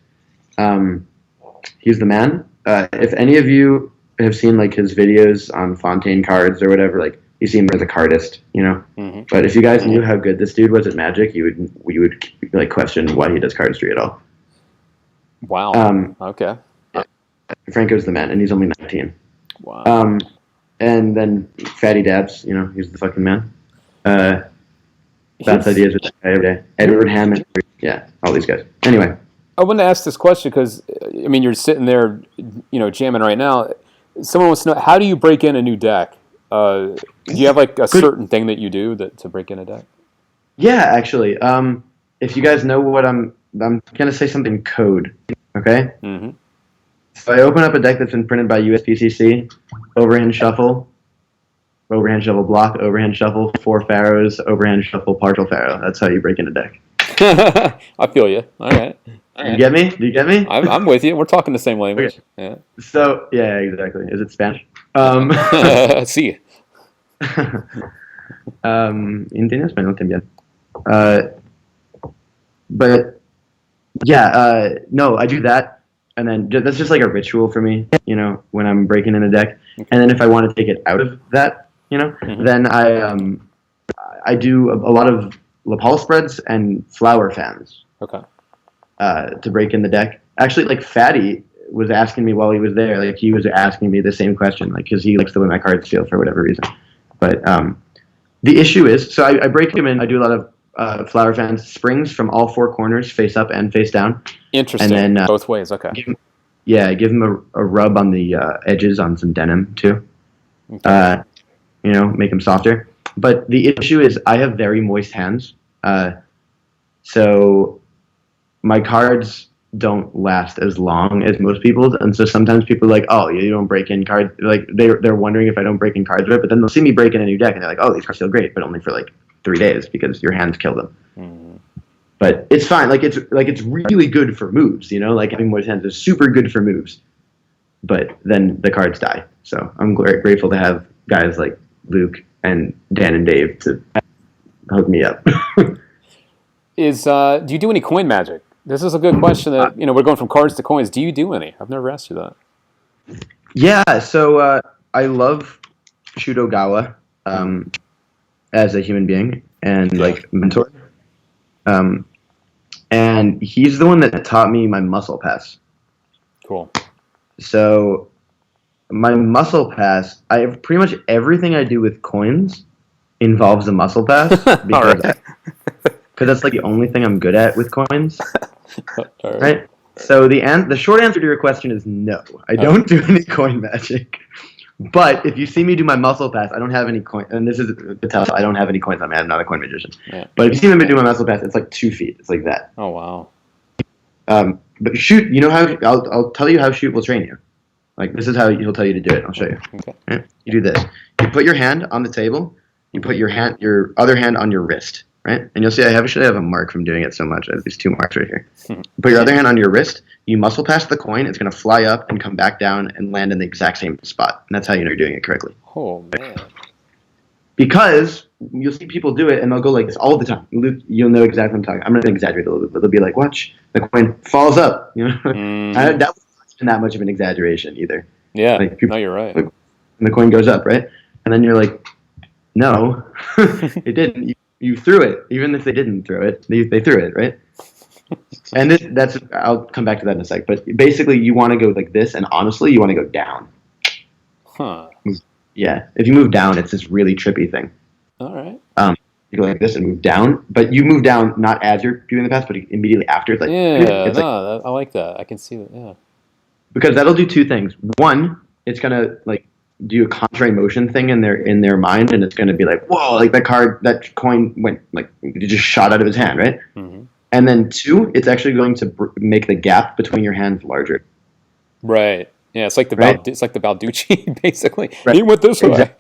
he's the man. If any of you have seen like his videos on Fontaine cards or whatever, like you see him as a cardist, Mm-hmm. But if you guys knew how good this dude was at magic, you would like question why he does cardistry at all. Wow. Okay. Franco's the man, and he's only 19. Wow. And then Fatty Dabs, he's the fucking man. Bounce ideas with that guy every day. Edward Hammond, yeah, all these guys. Anyway. I wanted to ask this question because, I mean, you're sitting there, jamming right now. Someone wants to know, how do you break in a new deck? Do you have like a certain thing that you do to break in a deck? Yeah, actually. If you guys know what I'm going to say something code, okay? Mm-hmm. So I open up a deck that's been printed by USPCC, overhand shuffle block, overhand shuffle, 4 pharaohs, overhand shuffle, partial pharaoh. That's how you break in a deck. I feel you. All right. You get me? Do you get me? I'm with you. We're talking the same language. Okay. Yeah. So, yeah, exactly. Is it Spanish? Sí. Entiendo español también. But, yeah, no, I do that. And then that's just like a ritual for me, when I'm breaking in a deck. Okay. And then if I want to take it out of that, mm-hmm. then I do a lot of lapel spreads and flower fans. Okay. To break in the deck. Actually, like Fatty was asking me while he was there, like he was asking me the same question, like because he likes the way my cards feel for whatever reason. But the issue is, so I break him in. I do a lot of flower fans, springs from all 4 corners, face up and face down. Interesting. And then both ways. Okay. Give him a rub on the edges on some denim too. Okay. Make them softer. But the issue is I have very moist hands. So my cards don't last as long as most people's. And so sometimes people are like, oh, you don't break in cards. Like they're wondering if I don't break in cards right. But then they'll see me break in a new deck and they're like, oh, these cards feel great, but only for like 3 days because your hands kill them. Mm. But it's fine. It's really good for moves, like having moist hands is super good for moves. But then the cards die. So I'm grateful to have guys like Luke and Dan and Dave to hook me up. Do you do any coin magic? This is a good question that, we're going from cards to coins. Do you do any? I've never asked you that. Yeah, so I love Shudogawa as a human being and like mentor. And he's the one that taught me my muscle pass. Cool. So my muscle pass, I have pretty much everything I do with coins involves a muscle pass because that's like the only thing I'm good at with coins. Right? So the short answer to your question is no. I don't do any coin magic. But if you see me do my muscle pass, I don't have any coin, and this is to tell I don't have any coins on me. I'm not a coin magician. Yeah. But if you see me do my muscle pass, it's like 2 feet. It's like that. Oh wow. But shoot, you know how I'll tell you how shoot will train you. Like this is how he'll tell you to do it. I'll show you. Okay. Right? You do this. You put your hand on the table. You put your other hand on your wrist, right? And you'll see I should have a mark from doing it so much. I have these 2 marks right here. You put your other hand on your wrist. You muscle past the coin. It's going to fly up and come back down and land in the exact same spot. And that's how you know you're doing it correctly. Oh man. Because you'll see people do it and they'll go like this all the time. You'll know exactly what I'm talking. I'm going to exaggerate a little bit, but they'll be like, "Watch, the coin falls up." You know, that wasn't that much of an exaggeration either. Yeah. Like people, no, you're right. and the coin goes up, right? And then you're like, "No, it didn't. You threw it. Even if they didn't throw it, they threw it, right?" And that's I'll come back to that in a sec. But basically, you want to go like this, and honestly, you want to go down. Huh. Yeah, if you move down, it's this really trippy thing. All right. You go like this and move down, but you move down not as you're doing the pass, but immediately after. It's like I like that. I can see that. Yeah. Because that'll do 2 things. One, it's gonna like do a contrary motion thing in their mind, and it's gonna be like, whoa, like that coin went like it just shot out of his hand, right? Mm-hmm. And then 2, it's actually going to make the gap between your hands larger. Right. Yeah, it's like the it's like the Balducci, basically. Right. He went this way.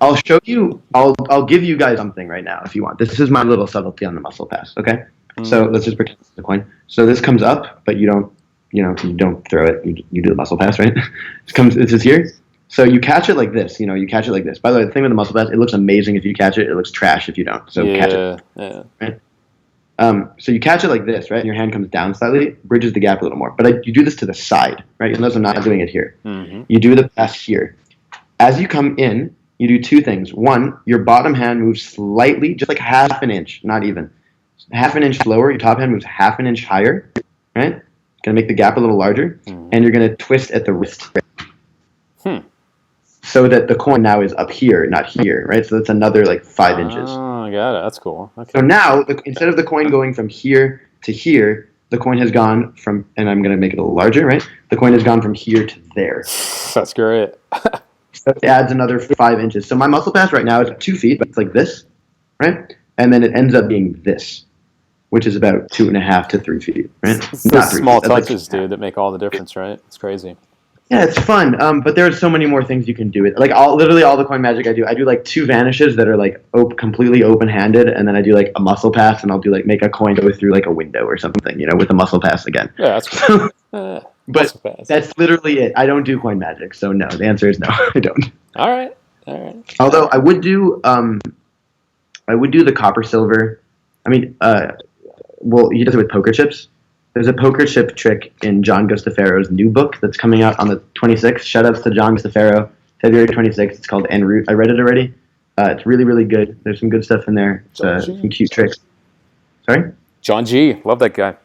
I'll show you. I'll give you guys something right now if you want. This is my little subtlety on the muscle pass. Okay, so let's just pretend it's the coin. So this comes up, but you don't throw it. You do the muscle pass, right? This is here. So you catch it like this. You catch it like this. By the way, the thing with the muscle pass, it looks amazing if you catch it. It looks trash if you don't. So catch it. Yeah. Right? So you catch it like this, right? And your hand comes down slightly, bridges the gap a little more. But you do this to the side, right? You'll notice I'm not doing it here. Mm-hmm. You do the pass here. As you come in, you do 2 things. One, your bottom hand moves slightly, just like half an inch, not even. Half an inch slower. Your top hand moves half an inch higher, right? Going to make the gap a little larger. Mm-hmm. And you're going to twist at the wrist. So that the coin now is up here, not here, right? So that's another like 5 inches. Oh, I got it. That's cool. Okay. So now, instead of the coin going from here to here, the coin has gone from, and I'm going to make it a little larger, right? The coin has gone from here to there. That's great. So it adds another 5 inches. So my muscle pass right now is 2 feet, but it's like this, right? And then it ends up being this, which is about 2.5 to 3 feet, right? It's those small touches, dude, that make all the difference, right? It's crazy. Yeah, it's fun, but there are so many more things you can do. Like literally all the coin magic I do like 2 vanishes that are like completely open-handed, and then I do like a muscle pass, and I'll do like make a coin go through like a window or something, with a muscle pass again. Yeah, that's cool. But that's literally it. I don't do coin magic, so no. The answer is no, I don't. All right. Although I would do the copper silver. I mean, well, he does it with poker chips. There's a poker chip trick in John Gustafero's new book that's coming out on the 26th. Shout outs to John Gustafero, February 26th. It's called En route. I read it already. It's really, really good. There's some good stuff in there. Some cute tricks. Sorry? John G. Love that guy.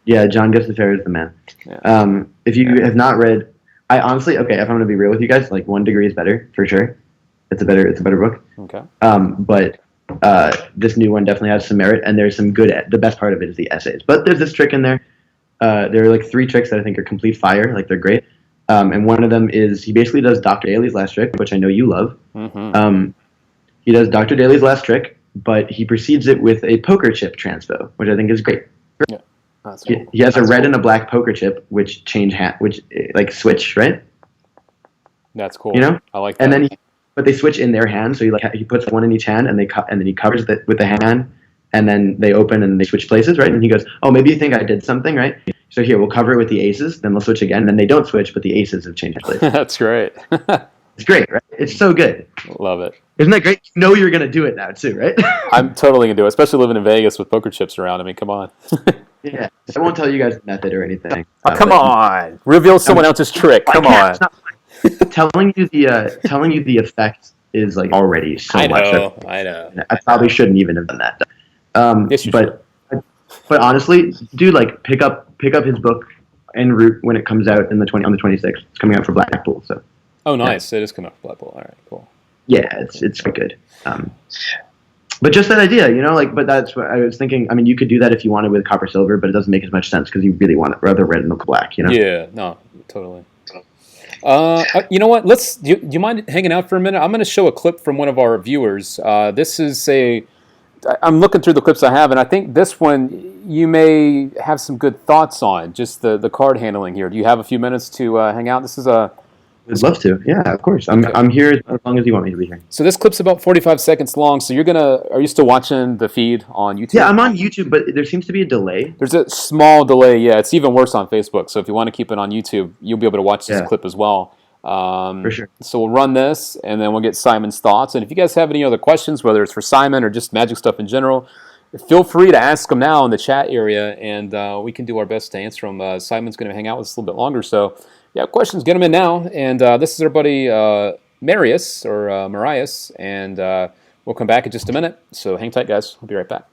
Yeah, John Gustafero is the man. Yeah. If you have not read, I honestly, if I'm going to be real with you guys, like 1 Degree is better, for sure. It's a better book. Okay. But this new one definitely has some merit, and there's some good. The best part of it is the essays. But there's this trick in there. There are like 3 tricks that I think are complete fire. Like they're great. And one of them is he basically does Dr. Daly's last trick, which I know you love. Mm-hmm. He does Dr. Daly's last trick, but he precedes it with a poker chip transpo, which I think is great. Yeah. That's cool. He has a red and a black poker chip, which like switch, right? That's cool. I like that. And then but they switch in their hand, so he puts one in each hand, and then he covers it with the hand, and then they open and they switch places, right? And he goes, "Oh, maybe you think I did something, right? So here, we'll cover it with the aces, then they'll switch again, and then they don't switch, but the aces have changed places." That's great. It's great, right? It's so good. Love it. Isn't that great? You know you're going to do it now, too, right? I'm totally going to do it, especially living in Vegas with poker chips around. I mean, come on. Yeah. I won't tell you guys the method or anything. Oh, come on. Reveal someone else's trick. Come on. Telling you the effect is like already so much. I know. I probably shouldn't even have done that. Yes, you should. But honestly, dude, like pick up his book En route when it comes out on the 26th. It's coming out for Blackpool. So. Oh, nice! Yeah. It is coming out for Blackpool. All right, cool. Yeah, it's good. But just that idea, but that's what I was thinking. I mean, you could do that if you wanted with copper silver, but it doesn't make as much sense because you really want it rather red and black. Yeah. No. Totally. You know what? Do you mind hanging out for a minute? I'm going to show a clip from one of our viewers. This is I'm looking through the clips I have, and I think this one, you may have some good thoughts on, just the card handling here. Do you have a few minutes to hang out? This is a I'd love to. Yeah, of course. I'm here as long as you want me to be here. So this clip's about 45 seconds long. So are you still watching the feed on YouTube? Yeah, I'm on YouTube, but there seems to be a delay. There's a small delay. Yeah, it's even worse on Facebook. So if you want to keep it on YouTube, you'll be able to watch this clip as well. For sure. So we'll run this, and then we'll get Simon's thoughts. And if you guys have any other questions, whether it's for Simon or just magic stuff in general, feel free to ask them now in the chat area, and we can do our best to answer them. Simon's going to hang out with us a little bit longer, so if you have questions, get them in now. And this is our buddy Marius, or Marias, and we'll come back in just a minute. So hang tight, guys. We'll be right back.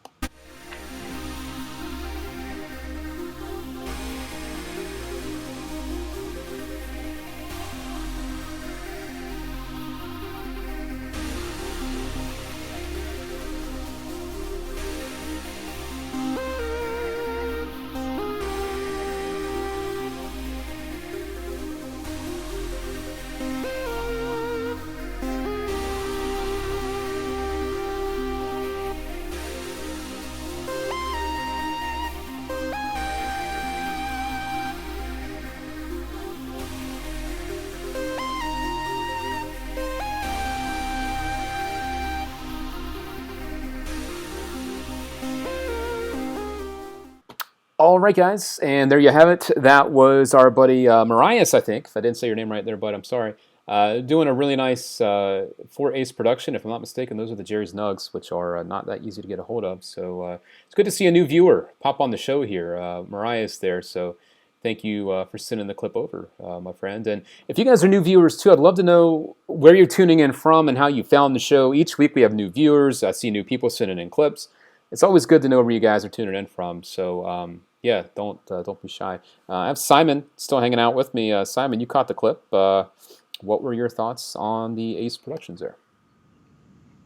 All right, guys, and there you have it. That was our buddy Marias, I think. If I didn't say your name right there, bud, I'm sorry. Doing a really nice 4-ace production, if I'm not mistaken. Those are the Jerry's Nugs, which are not that easy to get a hold of. So it's good to see a new viewer pop on the show here. Marias there, so thank you for sending the clip over, my friend. And if you guys are new viewers, too, I'd love to know where you're tuning in from and how you found the show. Each week we have new viewers. I see new people sending in clips. It's always good to know where you guys are tuning in from. So yeah, don't be shy. I have Simon still hanging out with me. Simon, you caught the clip. What were your thoughts on the Ace Productions there?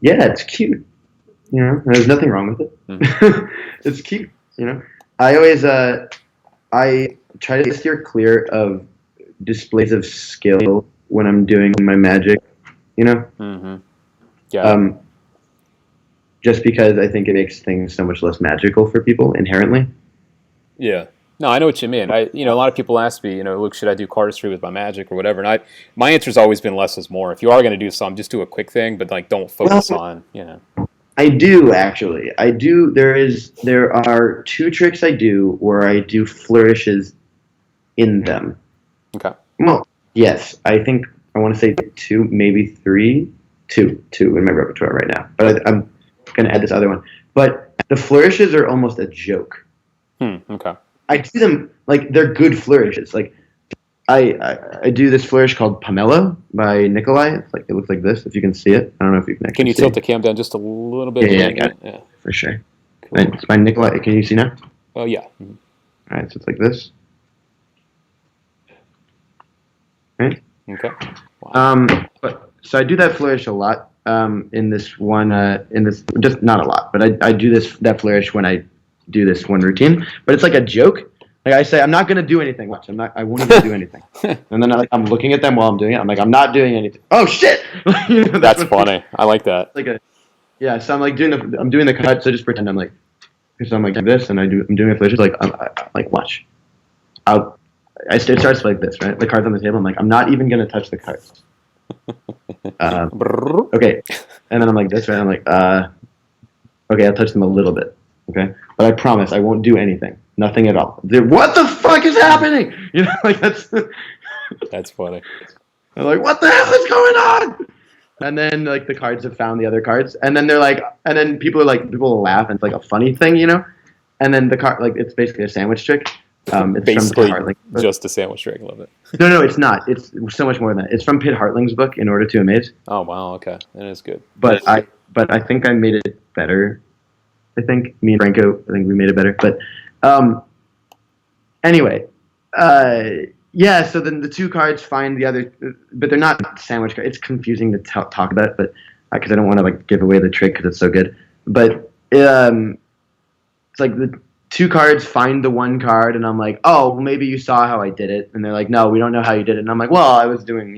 Yeah, it's cute. You know, there's nothing wrong with it. Mm-hmm. It's cute. You know, I always I try to steer clear of displays of skill when I'm doing my magic. You know. Mm-hmm. Yeah. Just because I think it makes things so much less magical for people inherently. Yeah. No, I know what you mean. A lot of people ask me, Luke, should I do cardistry with my magic or whatever? And my answer's always been less is more. If you are going to do some, just do a quick thing, but don't focus on, I do actually. I do. There are 2 tricks I do where I do flourishes in them. Okay. Well, yes, I think I want to say 2, maybe 3, 2 in my repertoire right now. But I'm going to add this other one. But the flourishes are almost a joke. Okay. I do them like they're good flourishes. Like I do this flourish called Pomelo by Nikolai. It's like it looks like this. If you can see it, I don't know if you can. Can you tilt the cam down just a little bit? Yeah, I got it. Yeah, for sure. Cool. It's by Nikolai. Can you see now? Oh yeah. Mm-hmm. All right, so it's like this. Right. Okay. Wow. So I do that flourish a lot. In this just not a lot, but I do that flourish when I do this one routine, but it's like a joke. Like I say, I'm not gonna do anything. Watch, I won't even do anything. And then I'm looking at them while I'm doing it. I'm like, I'm not doing anything. Oh shit! That's funny. I like that. So I'm like doing the cut. So just pretend I'm like this, and I'm doing a flash. Like I'm like watch. It starts like this, right? The cards on the table. I'm like, I'm not even gonna touch the cards. Okay, and then I'm like this, right? I'm like, okay, I'll touch them a little bit. Okay, but I promise I won't do anything. Nothing at all. What the fuck is happening? That's funny. I'm like, what the hell is going on? And then like the cards have found the other cards, and then people will laugh, and it's like a funny thing, And then the card, like it's basically a sandwich trick. It's basically just a sandwich trick. I love it. No, it's not. It's so much more than that. It's from Pitt Hartling's book, In Order to Amaze. Oh wow, okay, that is good. But I think I made it better. I think me and Franco, we made it better. But anyway, yeah. So then the 2 cards find the other, but they're not sandwich cards. It's confusing to talk about, but because I don't want to give away the trick because it's so good. But it's like the 2 cards find the 1 card, and I'm like, oh, well, maybe you saw how I did it. And they're like, no, we don't know how you did it. And I'm like, well, I was doing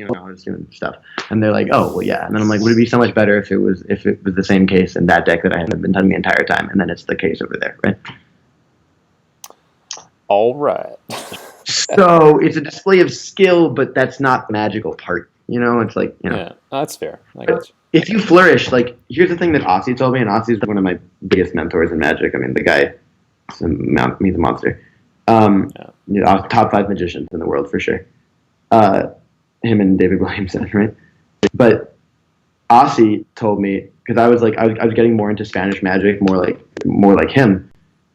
stuff. And they're like, oh, well, yeah. And then I'm like, would it be so much better if it was the same case in that deck that I had been done the entire time, and then it's the case over there, right? All right. So it's a display of skill, but that's not the magical part. It's like, Yeah, that's fair. I But got you. if you flourish, like, here's the thing that Aussie told me, and Aussie is one of my biggest mentors in Magic. I mean, the guy, he's a monster. Top 5 magicians in the world for sure. Him and David Williamson, right? But Aussie told me, because I was getting more into Spanish Magic, more like him,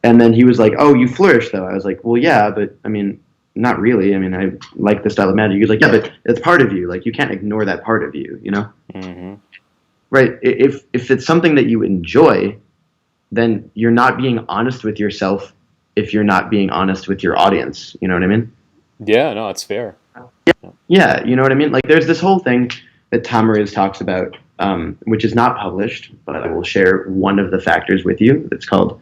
and then he was like, "Oh, you flourish though." I was like, "Well, yeah, but I mean, not really. I mean, I like the style of magic." He was like, "Yeah, but it's part of you. Like, you can't ignore that part of you, Mm-hmm. Right? If it's something that you enjoy, then you're not being honest with yourself if you're not being honest with your audience. You know what I mean? Yeah, no, it's fair. Yeah, you know what I mean? Like, there's this whole thing that Tamariz talks about, which is not published, but I will share one of the factors with you. It's called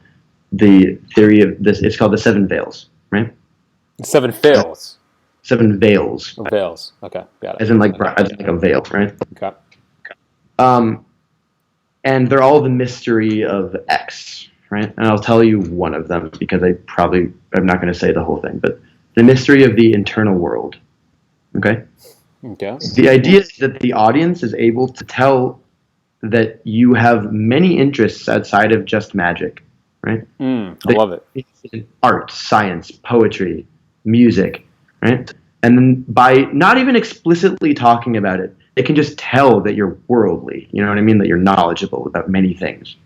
the theory of this. It's called the 7 veils, right? 7 fails. 7 veils, Oh, veils. Okay, got it. as in like a veil, right? Okay. And they're all the mystery of X, right? And I'll tell you one of them because I'm not going to say the whole thing, but the mystery of the internal world. Okay. Okay. The idea is that the audience is able to tell that you have many interests outside of just magic, right? I love it. Art, science, poetry, music, right? And then by not even explicitly talking about it, they can just tell that you're worldly. You know what I mean? That you're knowledgeable about many things.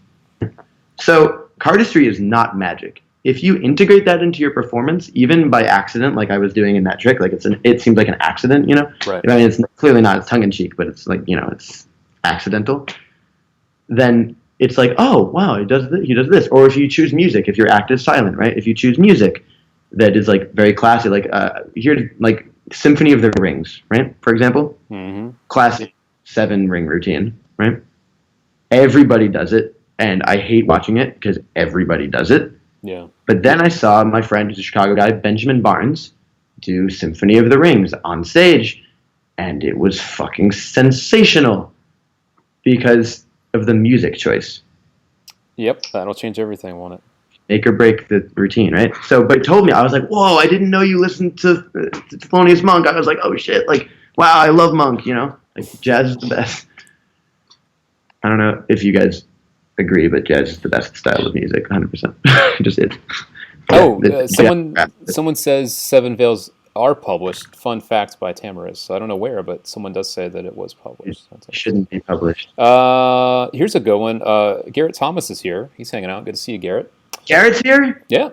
So cardistry is not magic. If you integrate that into your performance, even by accident, like I was doing in that trick, like it seems like an accident, Right. I mean, it's clearly not. It's tongue in cheek, but it's like, it's accidental. Then it's like, oh wow, he does this. Or if you choose music, if your act is silent, right? If you choose music that is like very classy, like here's like Symphony of the Rings, right? For example, classic 7-ring routine, right? Everybody does it, and I hate watching it because everybody does it. Yeah. But then I saw my friend, who's a Chicago guy, Benjamin Barnes, do Symphony of the Rings on stage, and it was fucking sensational because of the music choice. Yep, that'll change everything, won't it? Make or break the routine, right? So, but it told me, I was like, whoa, I didn't know you listened to Thelonious Monk. I was like, oh shit, like, wow, I love Monk, Like, jazz is the best. I don't know if you guys agree, but jazz is the best style of music, 100%. It just is. Oh, someone says 7 Veils are published. Fun fact by Tamariz. So I don't know where, but someone does say that it was published. It shouldn't be published. Here's a good one. Garrett Thomas is here. He's hanging out. Good to see you, Garrett. Garrett's here? Yeah.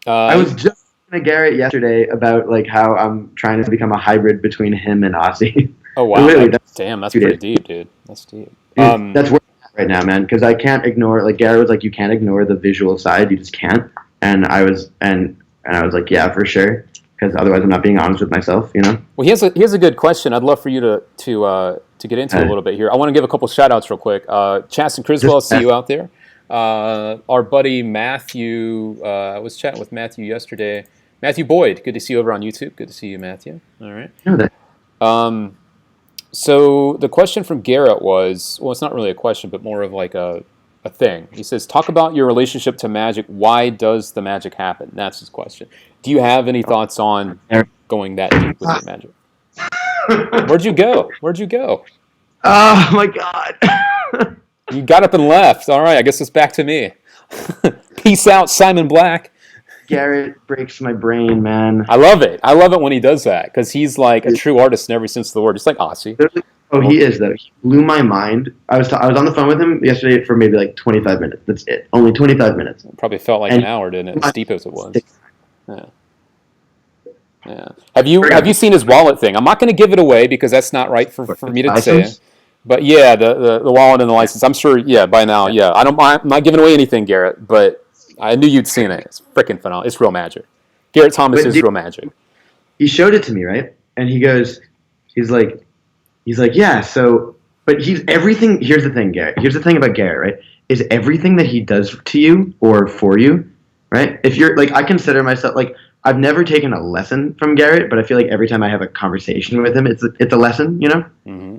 I was just talking to Garrett yesterday about like how I'm trying to become a hybrid between him and Ozzy. Oh wow! Literally, That's pretty deep, dude. That's deep. Dude, that's where I'm at right now, man. Because I can't ignore. Like Garrett was like, you can't ignore the visual side. You just can't. And I was like, yeah, for sure. Because otherwise, I'm not being honest with myself. Well, here's a good question. I'd love for you to get into a little bit here. I want to give a couple shout outs real quick. Chasten Criswell, see you out there. Our buddy Matthew, I was chatting with Matthew yesterday. Matthew Boyd, good to see you over on YouTube. Good to see you, Matthew. All right. So the question from Garrett was, well, it's not really a question, but more of like a thing. He says, talk about your relationship to magic. Why does the magic happen? That's his question. Do you have any thoughts on going that deep with your magic? Where'd you go? Oh, my God. You got up and left. All right, I guess it's back to me. Peace out, Simon Black. Garrett breaks my brain, man. I love it. I love it when he does that because he's like a true artist in every sense of the word. Just like Aussie. Oh, he is, though. He blew my mind. I was on the phone with him yesterday for maybe like 25 minutes. That's it. Only 25 minutes. It probably felt like an hour, didn't it? As deep as it was. Yeah. Have you seen his wallet thing? I'm not going to give it away because that's not right for me to say. But yeah, the wallet and the license. I'm sure. Yeah, by now. Yeah, I'm not giving away anything, Garrett. But I knew you'd seen it. It's freaking phenomenal. It's real magic. Garrett Thomas is real magic. He showed it to me, right? And he's like, yeah. So, but he's everything. Here's the thing, Garrett. Here's the thing about Garrett, right? Is everything that he does to you or for you, right? If you're like, I consider myself like. I've never taken a lesson from Garrett, but I feel like every time I have a conversation with him, it's a lesson, Mm-hmm.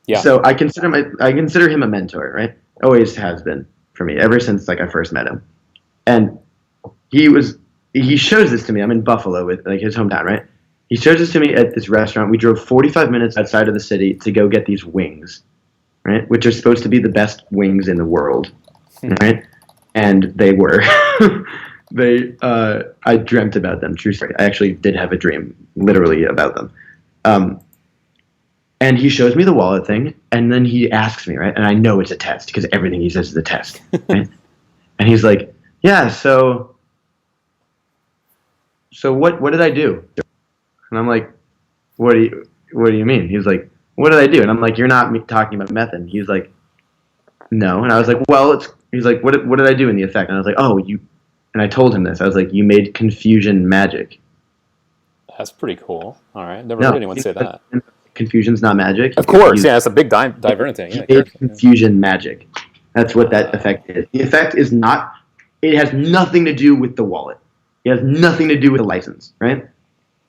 Yeah. So I consider him a mentor, right? Always has been for me ever since like I first met him, and he he shows this to me. I'm in Buffalo, with like his hometown, right? He shows this to me at this restaurant. We drove 45 minutes outside of the city to go get these wings, right? Which are supposed to be the best wings in the world, right? And they were. I dreamt about them. True story. I actually did have a dream, literally, about them. And he shows me the wallet thing, and then he asks me, right? And I know it's a test because everything he says is a test, right? And he's like, "Yeah, so what did I do?" And I'm like, "What do you mean?" He's like, "What did I do?" And I'm like, "You're not talking about meth." And he's like, "No." And I was like, "Well, he's like, what did I do in the effect?" And I was like, "Oh, you." And I told him this. I was like, "You made confusion magic." That's pretty cool. All right, never heard anyone say that. Confusion's not magic. Of course, yeah, that's a big divergent thing. Yeah, made confusion magic. That's what that effect is. The effect is not. It has nothing to do with the wallet. It has nothing to do with the license, right?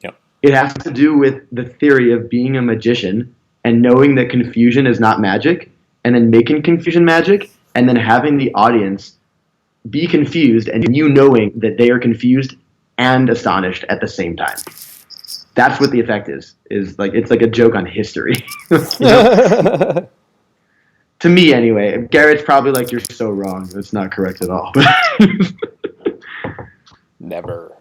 Yep. It has to do with the theory of being a magician and knowing that confusion is not magic, and then making confusion magic, and then having the audience be confused, and you knowing that they are confused and astonished at the same time. That's what the effect is. Like it's like a joke on history. To me, anyway. Garrett's probably like, "You're so wrong. That's not correct at all." Never.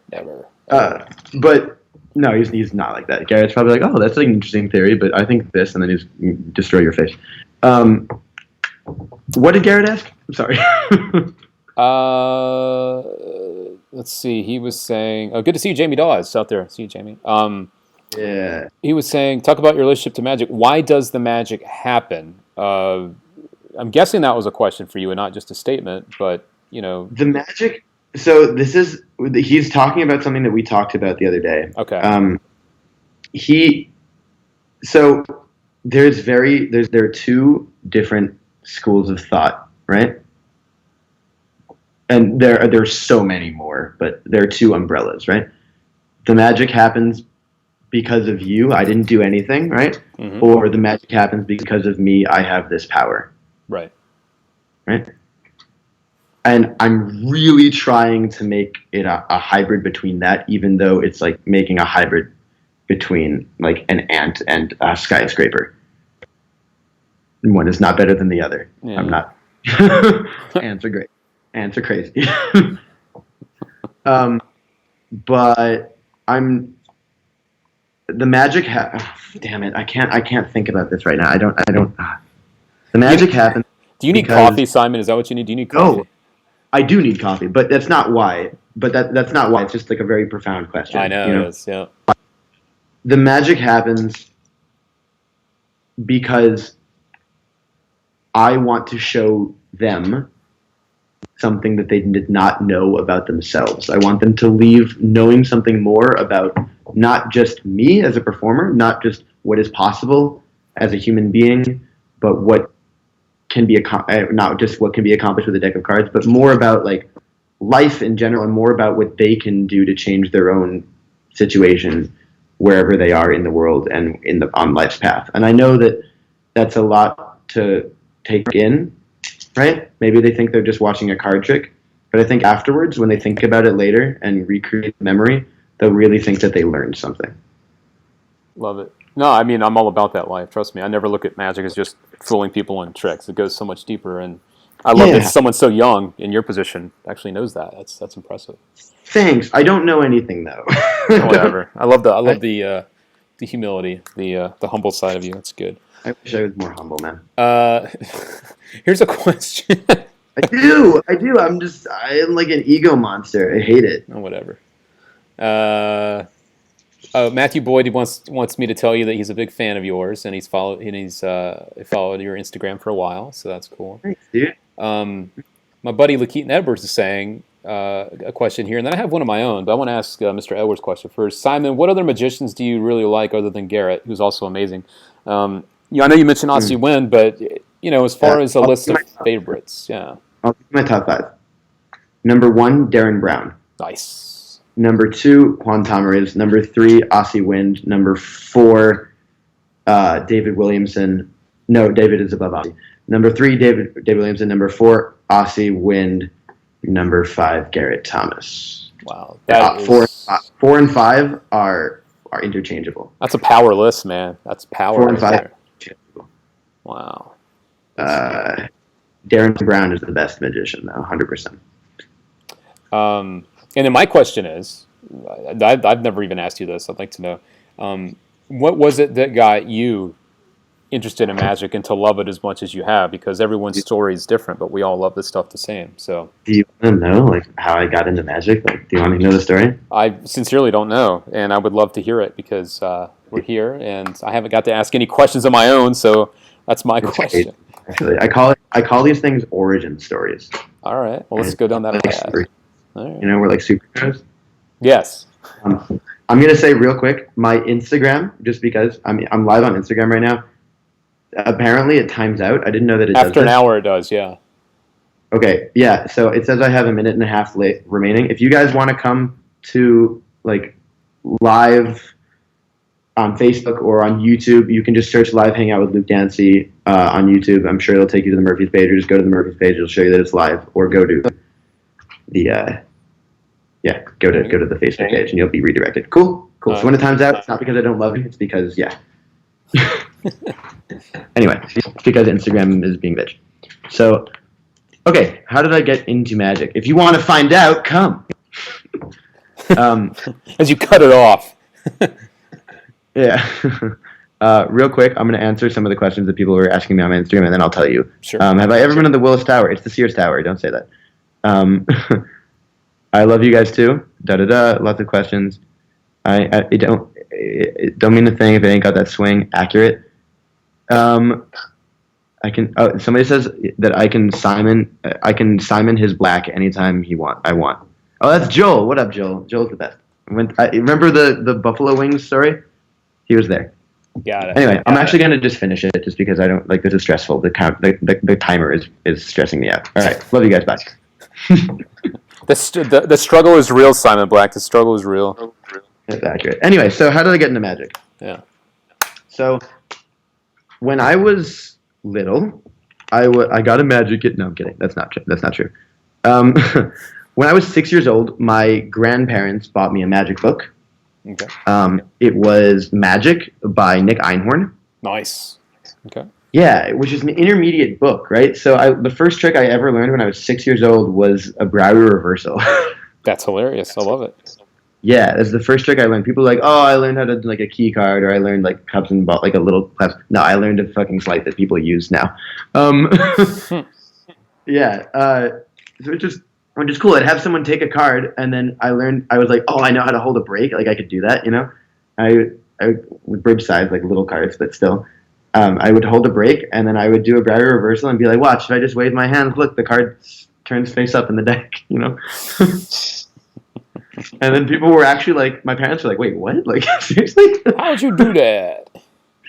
But no, he's not like that. Garrett's probably like, "Oh, that's like an interesting theory, but I think this," and then he's destroy your face. What did Garrett ask? I'm sorry. Let's see. He was saying, "Oh, good to see you, Jamie Dawes, out there. See you, Jamie." Yeah. He was saying, "Talk about your relationship to magic. Why does the magic happen?" I'm guessing that was a question for you and not just a statement, but the magic. So he's talking about something that we talked about the other day. Okay. So there are two different schools of thought, right? And there's so many more, but there are two umbrellas, right? The magic happens because of you, I didn't do anything, right? Mm-hmm. Or the magic happens because of me, I have this power. Right. Right? And I'm really trying to make it a hybrid between that, even though it's like making a hybrid between like an ant and a skyscraper. And one is not better than the other. Yeah. I'm not. Ants are great. Ants are crazy. But the magic. Damn it! I can't think about this right now. I don't. The magic happens. Do you need coffee, Simon? Is that what you need? Do you need coffee? No, I do need coffee, but that's not why. But that's not why. It's just like a very profound question. I know. It is, yeah. The magic happens because I want to show them something that they did not know about themselves. I want them to leave knowing something more about not just me as a performer, not just what is possible as a human being, but what can be not just what can be accomplished with a deck of cards, but more about like life in general and more about what they can do to change their own situation wherever they are in the world and on life's path. And I know that that's a lot to take in, right? Maybe they think they're just watching a card trick, but I think afterwards, when they think about it later and recreate the memory, they'll really think that they learned something. Love it. No, I mean, I'm all about that life. Trust me. I never look at magic as just fooling people in tricks. It goes so much deeper, and I love that someone so young in your position actually knows that. That's impressive. Thanks. I don't know anything though. Whatever. I love the humility, the humble side of you. That's good. I wish I was more humble, man. Here's a question. I do. I am like an ego monster. I hate it. Oh, whatever. Matthew Boyd wants me to tell you that he's a big fan of yours, and he's followed your Instagram for a while, so that's cool. Thanks, dude. My buddy Lakeaton Edwards is saying a question here, and then I have one of my own, but I want to ask Mr. Edwards' question first. Simon, what other magicians do you really like other than Garrett, who's also amazing? I know you mentioned Aussie Wind, but as far as a list of favorites, I'll give my top 5. Number 1, Darren Brown. Nice. Number 2, Juan Tamariz. Number 3, Aussie Wind. Number 4, David Williamson. No, David is above Aussie. Number 3, David Williamson. Number 4, Aussie Wind. Number 5, Garrett Thomas. Wow, that Four and five are interchangeable. that's a power list, man. That's power. 4 and right 5 there. interchangeable. Wow. Darren Brown is the best magician, though, 100%. And then my question is, I've never even asked you this. I'd like to know, what was it that got you interested in magic and to love it as much as you have? Because everyone's story is different, but we all love this stuff the same. So, Do you want to know like how I got into magic? Like, do you want to know the story? I sincerely don't know, and I would love to hear it because we're here, and I haven't got to ask any questions of my own. So that's my question. Actually, I call these things origin stories. All right. Well, let's go down that path. All right. You know, we're like superheroes. Yes. I'm gonna say real quick, my Instagram, just because I'm live on Instagram right now. Apparently, it times out. I didn't know that it after does an this. hour. It does. Yeah. Okay, yeah. So it says I have a minute and a half remaining. If you guys want to come to like live on Facebook or on YouTube, you can just search "Live Hangout with Luke Dancy" on YouTube. I'm sure it'll take you to the Murphy's page, or just go to the Murphy's page. It'll show you that it's live, or go to the go to the Facebook page, and you'll be redirected. Cool. So when it times out, it's not because I don't love you. It's because Anyway, it's because Instagram is being bitch. So, okay, how did I get into magic? If you want to find out, come. As you cut it off. Yeah. Real quick, I'm going to answer some of the questions that people were asking me on my Instagram, and then I'll tell you. Sure. Have I ever been to the Willis Tower? It's the Sears Tower. Don't say that. I love you guys too. Lots of questions. I don't mean to think if it ain't got that swing. Accurate. I can. Oh, somebody says that I can Simon his black anytime I want. Oh, that's Joel. What up, Joel? Joel's the best. Remember the Buffalo Wings story? He was there. Got it. Anyway, I'm actually gonna just finish it just because I don't like this is stressful. The timer is stressing me out. All right, love you guys. Bye. The struggle is real, Simon Black. The struggle is real. That's accurate. Anyway, so how did I get into magic? Yeah. So when I was little, I got a magic kit. No, I'm kidding. That's not true. That's not true. When I was 6 years old, my grandparents bought me a magic book. Okay. It was Magic by Nick Einhorn. Nice. Okay. Yeah, which is an intermediate book, right? So the first trick I ever learned when I was 6 years old was a Browder reversal. That's hilarious. I love it. Yeah, that's the first trick I learned. People are like, oh, I learned how to do like a key card, or I learned like cups and ball, like a little class. No, I learned a fucking sleight that people use now. Yeah, which is cool. I'd have someone take a card, and then I was like, oh, I know how to hold a break. Like I could do that, you know. I with bridge size, like little cards, but still. I would hold a break, and then I would do a Browder reversal and be like, watch, if I just wave my hands, look, the card turns face up in the deck, you know? And then people were actually like, my parents were like, wait, what? Like, seriously? How'd you do that?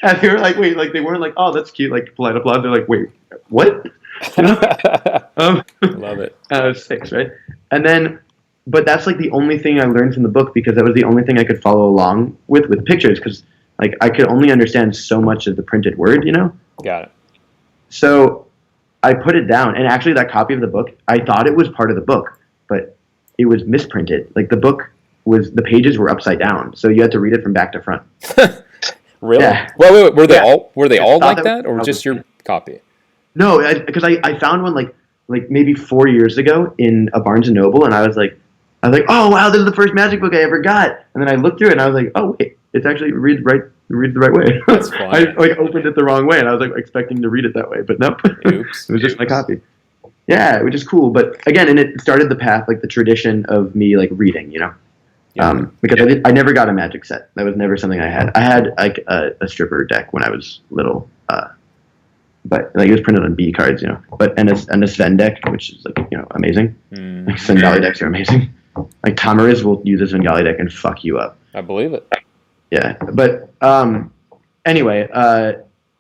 And they were like, wait, like, they weren't like, oh, that's cute, like, polite applause. They're like, wait, what? You know? Love it. I was 6, right? And then, but that's like the only thing I learned from the book because that was the only thing I could follow along with pictures because like I could only understand so much of the printed word, you know? Got it. So I put it down, and actually that copy of the book, I thought it was part of the book, but it was misprinted. Like the pages were upside down, so you had to read it from back to front. Really? Yeah. Wait, were they Yeah. all like that, or just your copy? No, because I found one like maybe 4 years ago in a Barnes and Noble, and I was like, oh wow, this is the first magic book I ever got. And then I looked through it, and I was like, oh wait, it's actually read the right way. That's fine. I like opened it the wrong way, and I was like expecting to read it that way, but nope. Oops. It was just my copy. Yeah, which is cool. But again, and it started the path, like the tradition of me like reading, you know. Yeah. Because I never got a magic set. That was never something I had. I had like a stripper deck when I was little, but like it was printed on B cards, you know. But and a Sven deck, which is like amazing. Like Svengali decks are amazing. Like Tamariz will use a Svengali deck and fuck you up. I believe it. Yeah, but anyway,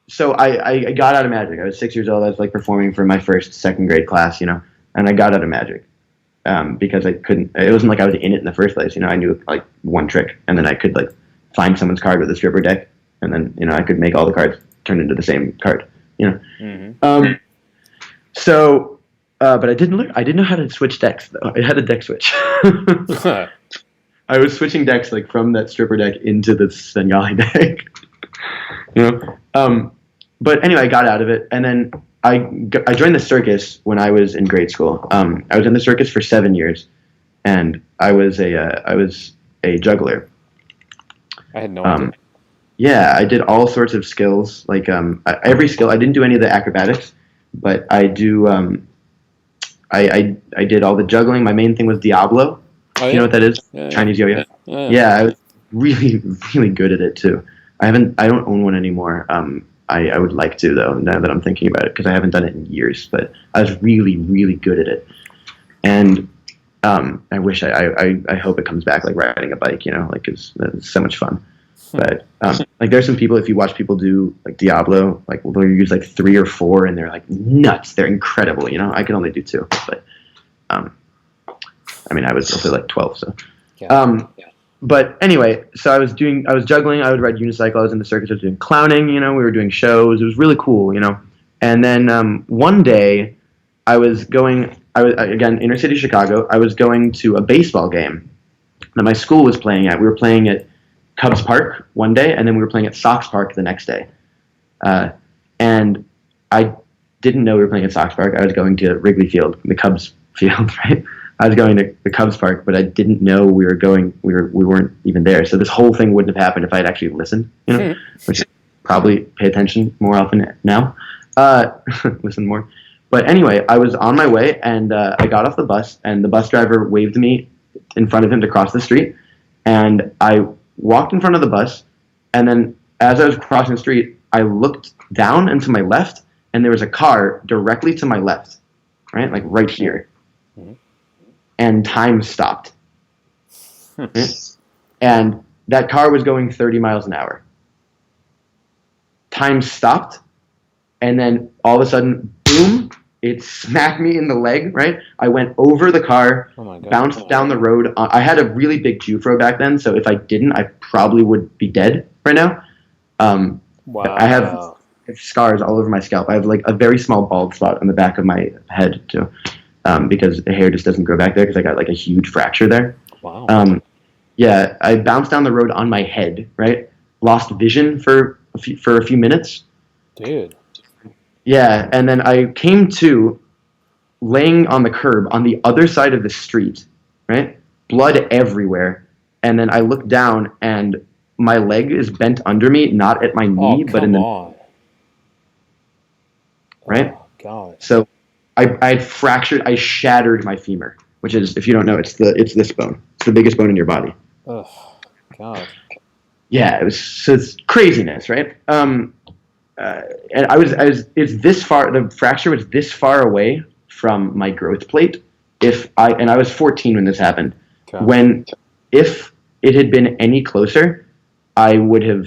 so I got out of magic. I was 6 years old. I was like performing for my first second grade class, you know, and I got out of magic because I couldn't. It wasn't like I was in it in the first place, you know. I knew like one trick, and then I could like find someone's card with a stripper deck, and then I could make all the cards turn into the same card, you know. So But I didn't learn. I didn't know how to switch decks though. I had a deck switch. I was switching decks like from that stripper deck into the Svengali deck. you know. But anyway, I got out of it, and then I joined the circus when I was in grade school. I was in the circus for 7 years, and I was a juggler. I had no idea. Yeah, I did all sorts of skills, like every skill. I didn't do any of the acrobatics, but I do. I did all the juggling. My main thing was Diablo. Oh, yeah? You know what that is? Yeah, Chinese yo-yo. Yeah. I was really, really good at it too. I don't own one anymore. I would like to though, now that I'm thinking about it, because I haven't done it in years. But I was really, really good at it, and I wish I hope it comes back, like riding a bike. Like it's so much fun. But like there's some people, if you watch people do like Diablo, like they'll use like 3 or 4, and they're like nuts. They're incredible. I can only do 2, but I mean I was also like 12, so. Yeah. But anyway, so I was juggling. I would ride unicycle. I was in the circus. I was doing clowning. We were doing shows. It was really cool. And then one day, I was again inner city Chicago. I was going to a baseball game that my school was playing at. We were playing at Cubs Park one day, and then we were playing at Sox Park the next day. And I didn't know we were playing at Sox Park. I was going to Wrigley Field, the Cubs field, right? I was going to the Cubs Park, but I didn't know we weren't even there. So this whole thing wouldn't have happened if I had actually listened, which probably pay attention more often now. Listen more. But anyway, I was on my way, and I got off the bus, and the bus driver waved me in front of him to cross the street. And I walked in front of the bus, and then as I was crossing the street, I looked down and to my left, and there was a car directly to my left, right? Like right here. Mm-hmm. And time stopped. And that car was going 30 miles an hour. Time stopped, and then all of a sudden, boom, it smacked me in the leg, right? I went over the car, bounced down the road. I had a really big Jufro back then, so if I didn't, I probably would be dead right now. Wow. I have scars all over my scalp. I have like a very small bald spot on the back of my head, too. Because the hair just doesn't grow back there because I got like a huge fracture there. Wow. Yeah, I bounced down the road on my head, right? Lost vision for a few minutes. Dude. Yeah, and then I came to laying on the curb on the other side of the street, right? Blood everywhere. And then I looked down, and my leg is bent under me, not at my knee, but in the... Right? Oh, God. So... I shattered my femur, which is, if you don't know, it's this bone. It's the biggest bone in your body. Oh, God. Yeah, it's craziness, right? And it's this far, the fracture was this far away from my growth plate. I was 14 when this happened. Okay. If it had been any closer, I would have,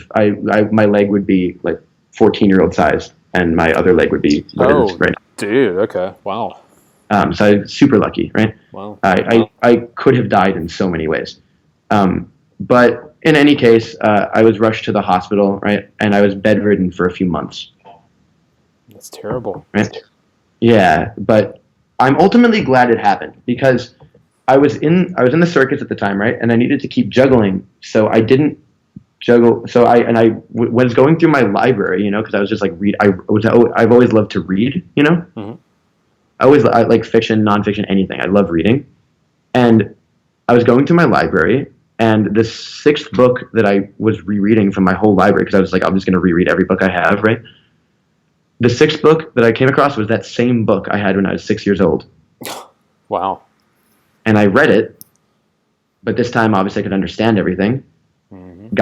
my leg would be like 14-year-old size, and my other leg would be what it is right now. Dude, okay, wow. So I'm super lucky, right? Wow. I could have died in so many ways. But in any case, I was rushed to the hospital, right? And I was bedridden for a few months. That's terrible. Right? Yeah, but I'm ultimately glad it happened because I was in the circus at the time, right? And I needed to keep juggling, so I didn't juggle. So I was going through my library, because I was just like I've always loved to read, Mm-hmm. I like fiction, nonfiction, anything. I love reading, and I was going through my library, and the 6th book that I was rereading from my whole library, because I was like, I'm just going to reread every book I have, right? The 6th book that I came across was that same book I had when I was 6 years old. Wow. And I read it, but this time obviously I could understand everything. Mm-hmm.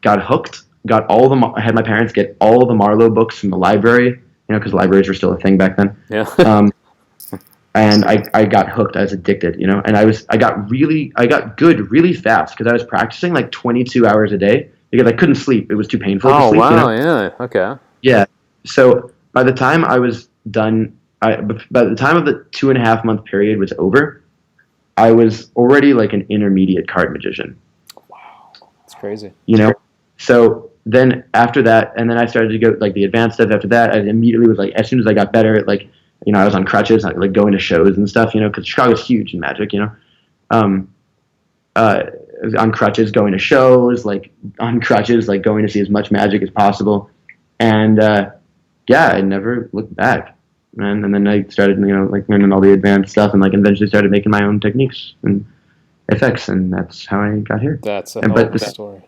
Got hooked. I had my parents get all the Marlowe books from the library, because libraries were still a thing back then. Yeah. And I got hooked. I was addicted, and I got good really fast because I was practicing like 22 hours a day because I couldn't sleep. It was too painful to sleep. Oh, wow, yeah, okay. Yeah. So by the time I was done, by the time of the 2.5-month period was over, I was already like an intermediate card magician. Wow, that's crazy. So then after that, and then I started to go like the advanced stuff after that. I immediately was like, as soon as I got better, like you know, I was on crutches, like going to shows and stuff, you know, because Chicago's huge in Magic, you know. On crutches, going to shows, like on crutches, like going to see as much Magic as possible, and yeah, I never looked back, man. And then I started, you know, like learning all the advanced stuff, and like eventually started making my own techniques and effects, and that's how I got here. That's a hell of a story.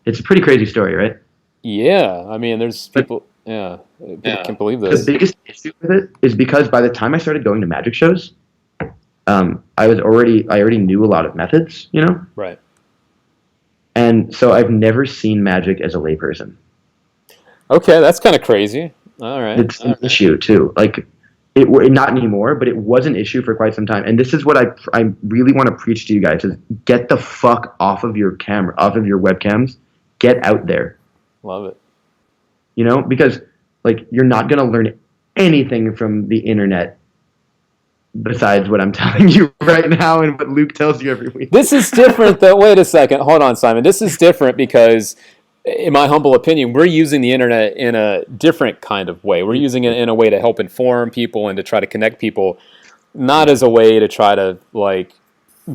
It's a pretty crazy story, right? Yeah, I mean, there's people. Yeah, people can't believe this. The biggest issue with it is because by the time I started going to Magic shows, I already knew a lot of methods, you know? Right. And so I've never seen Magic as a layperson. Okay, that's kind of crazy. All right. It's an issue, too. Like, not anymore, but it was an issue for quite some time. And this is what I really want to preach to you guys, is get the fuck off of your camera, off of your webcams. Get out there. Love it. You know? Because, like, you're not going to learn anything from the internet besides what I'm telling you right now and what Luke tells you every week. This is different, though. Wait a second. Hold on, Simon. This is different because, in my humble opinion, we're using the internet in a different kind of way. We're using it in a way to help inform people and to try to connect people, not as a way to try to, like,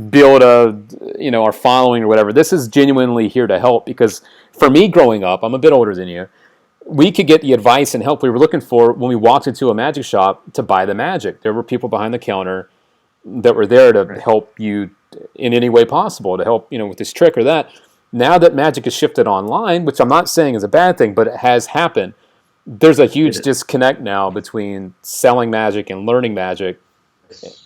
build our following or whatever. This is genuinely here to help because for me growing up, I'm a bit older than you, we could get the advice and help we were looking for when we walked into a magic shop to buy the magic. There were people behind the counter that were there to help you in any way possible, to help, you know, with this trick or that. Now that magic has shifted online, which I'm not saying is a bad thing, but it has happened, there's a huge disconnect now between selling magic and learning magic.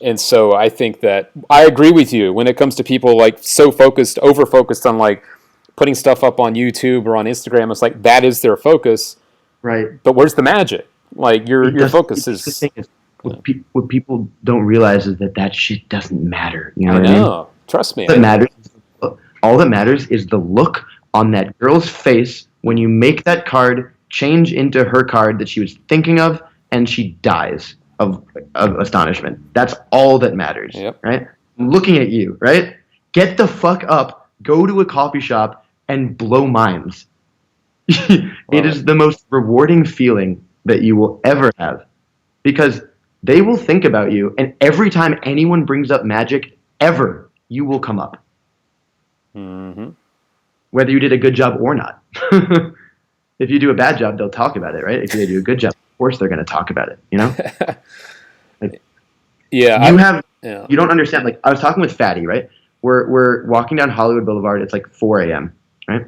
And so I think that I agree with you when it comes to people like so over-focused on like putting stuff up on YouTube or on Instagram. It's like that is their focus. Right. But where's the magic? Like your focus is... The thing is what people don't realize is that shit doesn't matter. You know I what know. I mean? Trust me. All that matters is the look on that girl's face when you make that card change into her card that she was thinking of and she dies of astonishment. That's all that matters. Yep. Right? I'm looking at you, right? Get the fuck up, go to a coffee shop and blow minds. It is the most rewarding feeling that you will ever have because they will think about you, and every time anyone brings up magic ever, you will come up. Mm-hmm. Whether you did a good job or not. If you do a bad job, they'll talk about it, right? If you do a good job, of course they're going to talk about it, you know? Like, yeah. You don't understand. Like, I was talking with Fatty, right? We're walking down Hollywood Boulevard. It's like 4 a.m., right?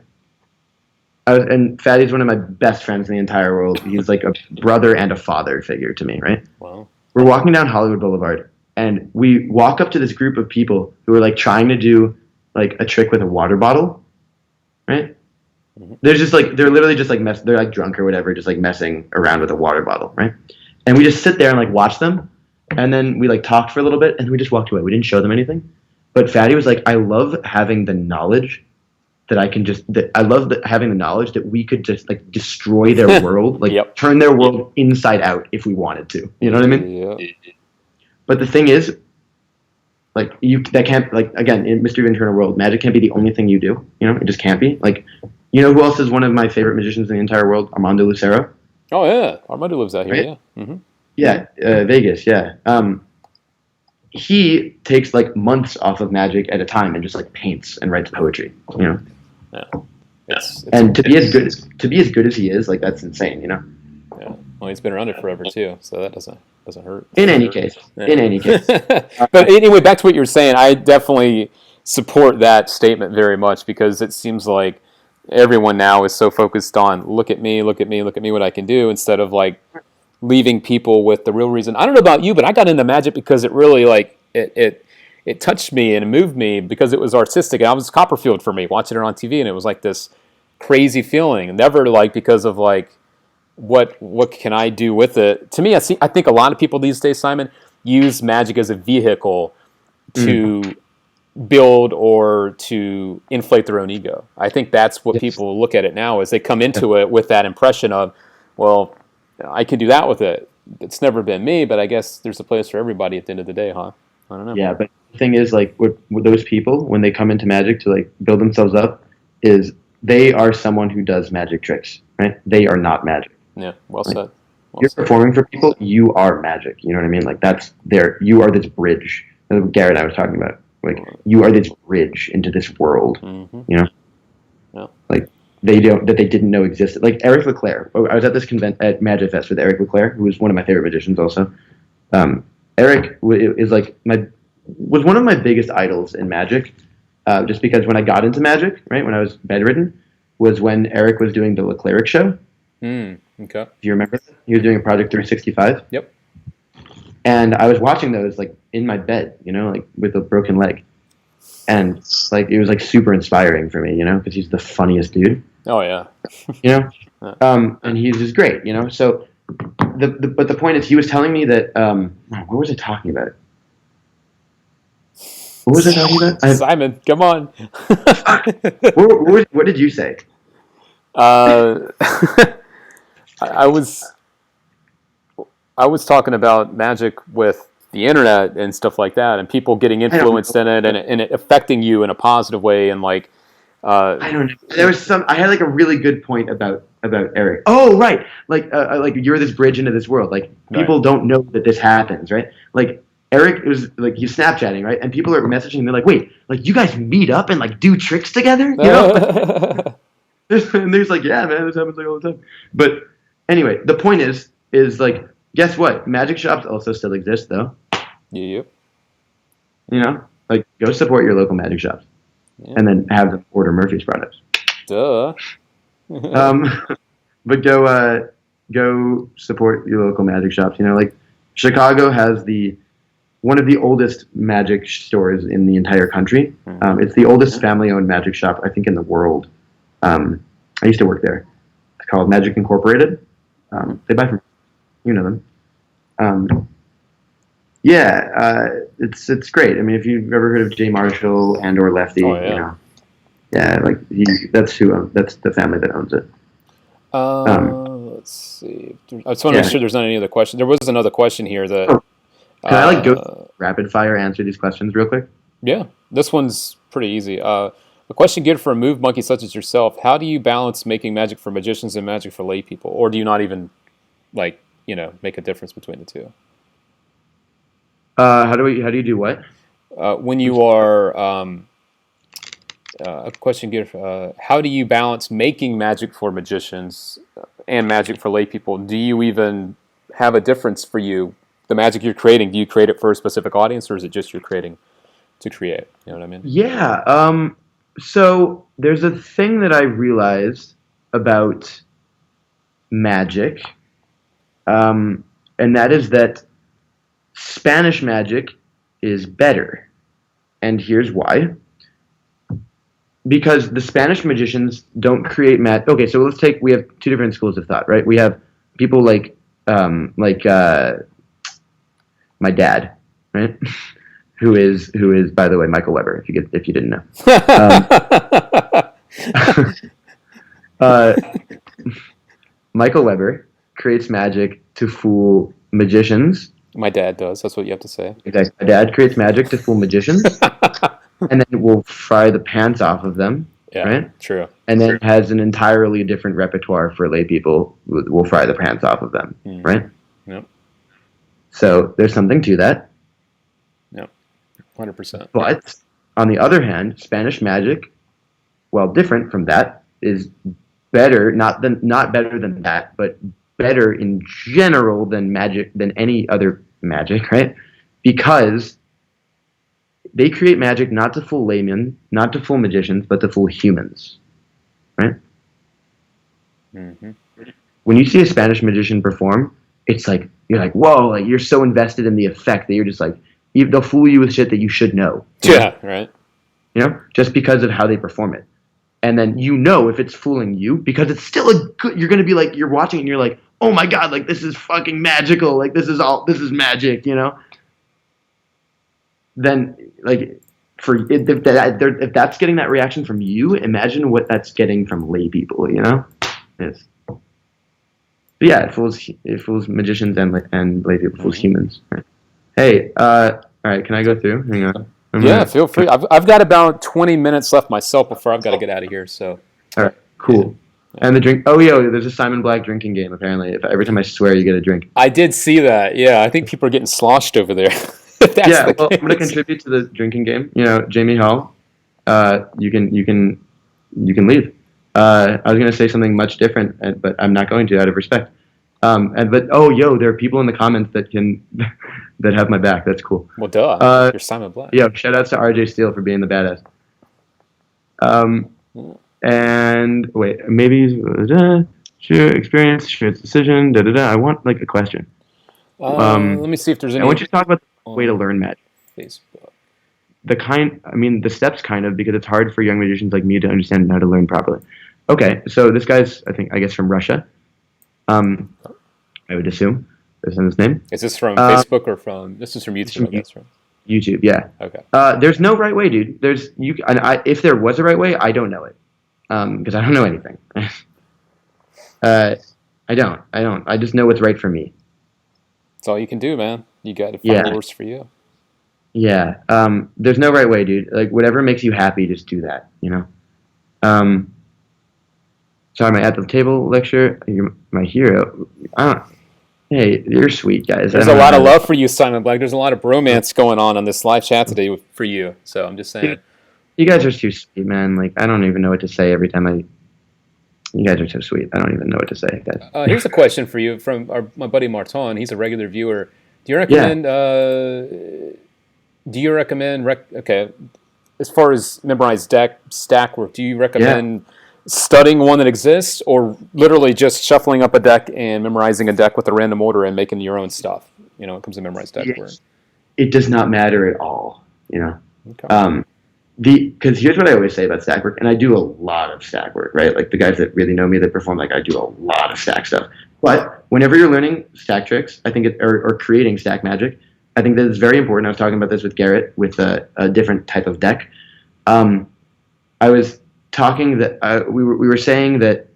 And Fatty's one of my best friends in the entire world. He's like a brother and a father figure to me, right? Wow. We're walking down Hollywood Boulevard, and we walk up to this group of people who are like trying to do like a trick with a water bottle, right? Mm-hmm. They're literally just like they're like drunk or whatever, just like messing around with a water bottle, right? And we just sit there and like watch them, and then we like talked for a little bit, and we just walked away. We didn't show them anything. But Fatty was like, I love having the knowledge that I can just, having the knowledge that we could just like destroy their world, like turn their world inside out if we wanted to. You know what I mean? Yeah. But the thing is, like that can't, like, again, in Mystery of Eternal World, magic can't be the only thing you do. You know, it just can't be. Like, you know who else is one of my favorite magicians in the entire world? Armando Lucero. Oh yeah, Armando lives out here. Right? Yeah. Mm-hmm. Yeah, Vegas. Yeah. He takes like months off of magic at a time and just like paints and writes poetry. You know. Yeah. And to be as good as he is, like that's insane. You know. Yeah. Well, he's been around it forever too, so that doesn't hurt. In any case. But anyway, back to what you were saying, I definitely support that statement very much because it seems like everyone now is so focused on look at me, what I can do, instead of like leaving people with the real reason. I don't know about you, but I got into magic because it really like it touched me and it moved me because it was artistic. And I was Copperfield for me, watching it on TV, and it was like this crazy feeling. Never like because of like what can I do with it? To me, I think a lot of people these days, Simon, use magic as a vehicle to build or to inflate their own ego. I think that's what people look at it now, is they come into it with that impression of, well, I can do that with it. It's never been me, but I guess there's a place for everybody at the end of the day, huh? I don't know. Yeah, but the thing is, like, with those people, when they come into magic to like build themselves up, is they are someone who does magic tricks, right? They are not magic. Yeah, well said. you're performing for people, you are magic. You know what I mean? Like that's there. You are this bridge. That's what Garrett and I was talking about. Like you are this bridge into this world. You know, like they didn't know existed. Like Eric Leclerc. I was at this convent at Magic Fest with Eric Leclerc, who was one of my favorite magicians. Also, Eric is like was one of my biggest idols in magic. Just because when I got into magic, right when I was bedridden, was when Eric was doing the Leclerc show. Okay. Do you remember that? He was doing a Project 365. Yep. And I was watching those like in my bed, you know, like with a broken leg, and like it was like super inspiring for me, you know, because he's the funniest dude. Oh yeah. You know, and he's just great, you know. So but the point is, he was telling me that what was I talking about? What was I talking about? Simon, come on. What did you say? I was talking about magic with the internet and stuff like that, and people getting influenced in it, and it affecting you in a positive way, and like. I don't know. There was I had like a really good point about Eric. Oh right, like you're this bridge into this world. Like people don't know that this happens, right? Like. Eric was like he's Snapchatting, right? And people are messaging. They're like, "Wait, like you guys meet up and like do tricks together?" You know? And there's like, "Yeah, man, this happens like all the time." But anyway, the point is like, guess what? Magic shops also still exist, though. Yep. You know, like go support your local magic shops, and then have them order Murphy's products. Duh. But go support your local magic shops. You know, like Chicago has one of the oldest magic stores in the entire country. It's the oldest family-owned magic shop, I think, in the world. I used to work there. It's called Magic Incorporated. They buy from, you know them. It's great. I mean, if you've ever heard of Jay Marshall or Lefty, you know, like that's the family that owns it. Let's see. I just want to make sure there's not any other question. There was another question here that. Can I go rapid fire answer these questions real quick? Yeah, this one's pretty easy. A question geared for a move monkey such as yourself: how do you balance making magic for magicians and magic for lay people, or do you not even make a difference between the two? How do you do what? When you are a question geared for how do you balance making magic for magicians and magic for lay people? Do you even have a difference for you? The magic you're creating, do you create it for a specific audience, or is it just you're creating to create? You know what I mean? Yeah. So there's a thing that I realized about magic, and that is that Spanish magic is better. And here's why. Because the Spanish magicians don't create magic. Okay, so we have two different schools of thought, right? We have people like my dad, right? who is by the way Michael Weber, if you didn't know. Michael Weber creates magic to fool magicians. My dad does. That's what you have to say. Exactly. My dad creates magic to fool magicians, and then will fry the pants off of them. Yeah, right? True. And then has an entirely different repertoire for lay people. Will fry the pants off of them, right? Yep. So there's something to that. Yep. 100%. But on the other hand, Spanish magic, while different from that, is better. Not better than that, but better in general than any other magic, right? Because they create magic not to fool laymen, not to fool magicians, but to fool humans, right? Mm-hmm. When you see a Spanish magician perform, it's like you're like, whoa! Like you're so invested in the effect that you're just like, they'll fool you with shit that you should know. Yeah, right. You know, just because of how they perform it, and then you know if it's fooling you because it's still a good. You're gonna be like, you're watching it and you're like, oh my god, like this is fucking magical. Like this is magic. You know. Then like if that's getting that reaction from you, imagine what that's getting from lay people. You know. Yes. But yeah, it fools magicians and lay people, fools humans. Right. Hey, all right, can I go through? Hang on. Feel free. I've got about 20 minutes left myself before I've got to get out of here. So. All right, cool. And the drink. Oh, there's a Simon Black drinking game. Apparently, if every time I swear, you get a drink. I did see that. Yeah, I think people are getting sloshed over there. If that's Yeah, the well, I'm going to case. contribute to the drinking game. Jamie Hall, you can leave. I was going to say something much different, but I'm not going to out of respect. There are people in the comments that can that have my back. That's cool. Well, duh. Uh, You're Simon Black. Yeah, shout outs to RJ Steele for being the badass. And wait, maybe share experience, share decision. I want like a question. Let me see if there's any. I want you to talk about the way to learn magic. Facebook. The steps kind of, because it's hard for young magicians like me to understand how to learn properly. Okay, so this guy's, I guess from Russia. I would assume that's his name. Is this from Facebook or from? This is from YouTube. I guess, right? YouTube, yeah. Okay. There's no right way, dude. If there was a right way, I don't know it, because I don't know anything. I don't. I just know what's right for me. That's all you can do, man. You got to find what works for you. Yeah. There's no right way, dude. Like whatever makes you happy, just do that. Sorry, my at the table lecture. You're my hero. Hey, you're sweet, guys. There's a lot of love for you, Simon Black. There's a lot of bromance going on this live chat today for you. So I'm just saying. You guys are too sweet, man. Like I don't even know what to say every time You guys are so sweet. I don't even know what to say, guys. Here's a question for you from my buddy Martin. He's a regular viewer. Do you recommend? Okay, as far as memorized stack work, do you recommend studying one that exists, or literally just shuffling up a deck and memorizing a deck with a random order and making your own stuff? It comes to memorized deck work. It does not matter at all. Okay. Because here's what I always say about stack work, and I do a lot of stack work, right? Like the guys that really know me that perform, like I do a lot of stack stuff. But whenever you're learning stack tricks, I think or creating stack magic, I think that it's very important. I was talking about this with Garrett with a different type of deck. I was talking that we were saying that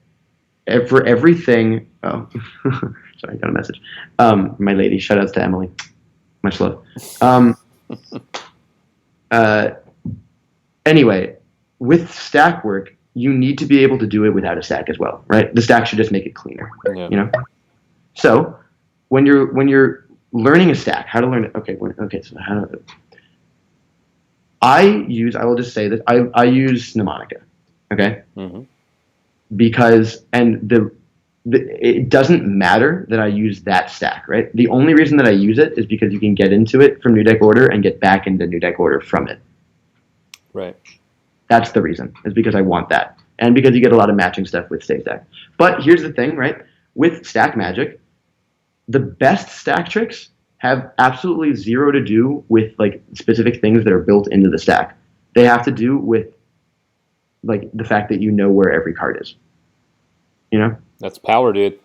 for everything. Oh, sorry, I got a message. My lady, shout outs to Emily. Much love. Anyway, with stack work, you need to be able to do it without a stack as well, right? The stack should just make it cleaner, So when you're learning a stack, how to learn it? Okay, so how to? I will just say that I use mnemonic, okay? Mm-hmm. Because it doesn't matter that I use that stack, right? The only reason that I use it is because you can get into it from New Deck Order and get back into New Deck Order from it. Right. That's the reason, is because I want that. And because you get a lot of matching stuff with Stay Stack. But here's the thing, right? With stack magic, the best stack tricks have absolutely zero to do with like specific things that are built into the stack. They have to do with like the fact that you know where every card is. That's power, dude.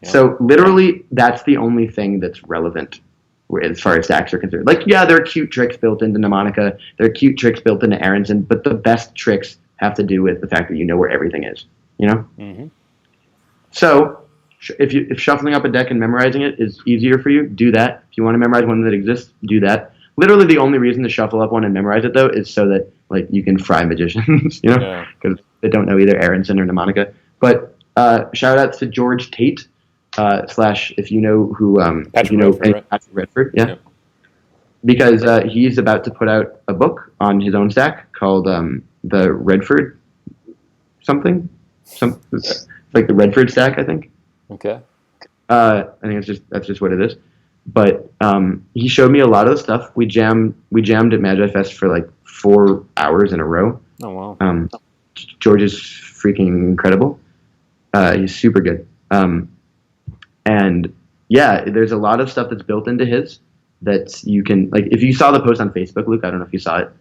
Yeah. So literally, that's the only thing that's relevant as far as stacks are concerned. Like, yeah, there are cute tricks built into Mnemonica. There are cute tricks built into Aronson, but the best tricks have to do with the fact that you know where everything is. Mm-hmm. So if shuffling up a deck and memorizing it is easier for you, do that. If you want to memorize one that exists, do that. Literally, the only reason to shuffle up one and memorize it, though, is so that like you can fry magicians, because they don't know either Aronson or Mnemonica. But shout outs to George Tate. / if you know who Patrick Redford, right? Patrick Redford, yeah. Because he's about to put out a book on his own stack called the Redford something, like the Redford stack, I think. Okay. I think that's just what it is. But he showed me a lot of the stuff. We jammed at Magi Fest for like 4 hours in a row. Oh wow. George is freaking incredible. He's super good. And yeah, there's a lot of stuff that's built into his that you can, like, if you saw the post on Facebook, Luke, I don't know if you saw it.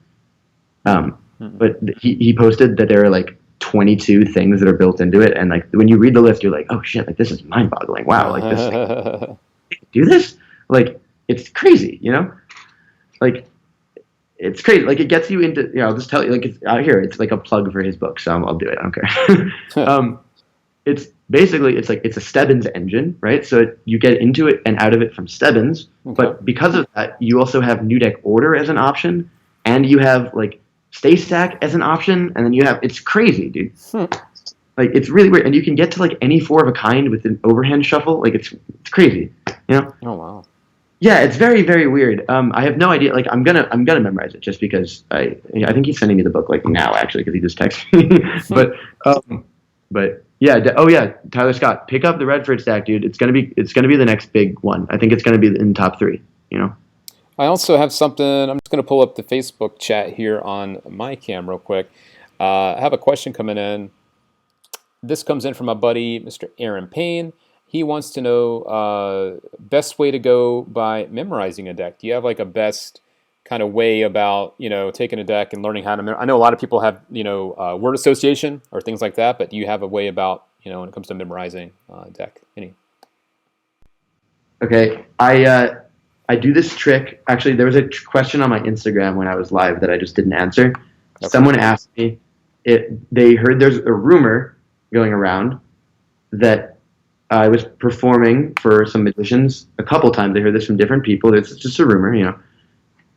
But he posted that there are like 22 things that are built into it. And like, when you read the list, you're like, oh shit, like this is mind boggling. Wow. Like this, do this? Like, it's crazy, like it's crazy. Like it gets you into, I'll just tell you, like it's out here. It's like a plug for his book. So I'll do it. I don't care. It's basically, it's a Stebbins engine, right? So you get into it and out of it from Stebbins, but because of that, you also have New Deck Order as an option, and you have like Stay Stack as an option, and then you have, it's crazy, dude. Like it's really weird, and you can get to like any four of a kind with an overhand shuffle. Like it's crazy, you know. Oh wow. Yeah, it's very, very weird. I have no idea. Like, I'm gonna memorize it just because I think he's sending me the book like now actually because he just texted me. but yeah. Oh yeah, Tyler Scott, pick up the Redford stack, dude. It's gonna be the next big one. I think it's gonna be in top 3. You know. I also have something. I'm just going to pull up the Facebook chat here on my cam real quick. I have a question coming in. This comes in from my buddy, Mr. Aaron Payne. He wants to know best way to go by memorizing a deck. Do you have like a best kind of way about, taking a deck and learning how to memorize? I know a lot of people have, word association or things like that, but do you have a way about, when it comes to memorizing a deck? Any? Okay, I do this trick. Actually, there was a question on my Instagram when I was live that I just didn't answer. Okay. Someone asked me they heard there's a rumor going around that I was performing for some magicians a couple times. They heard this from different people. It's just a rumor,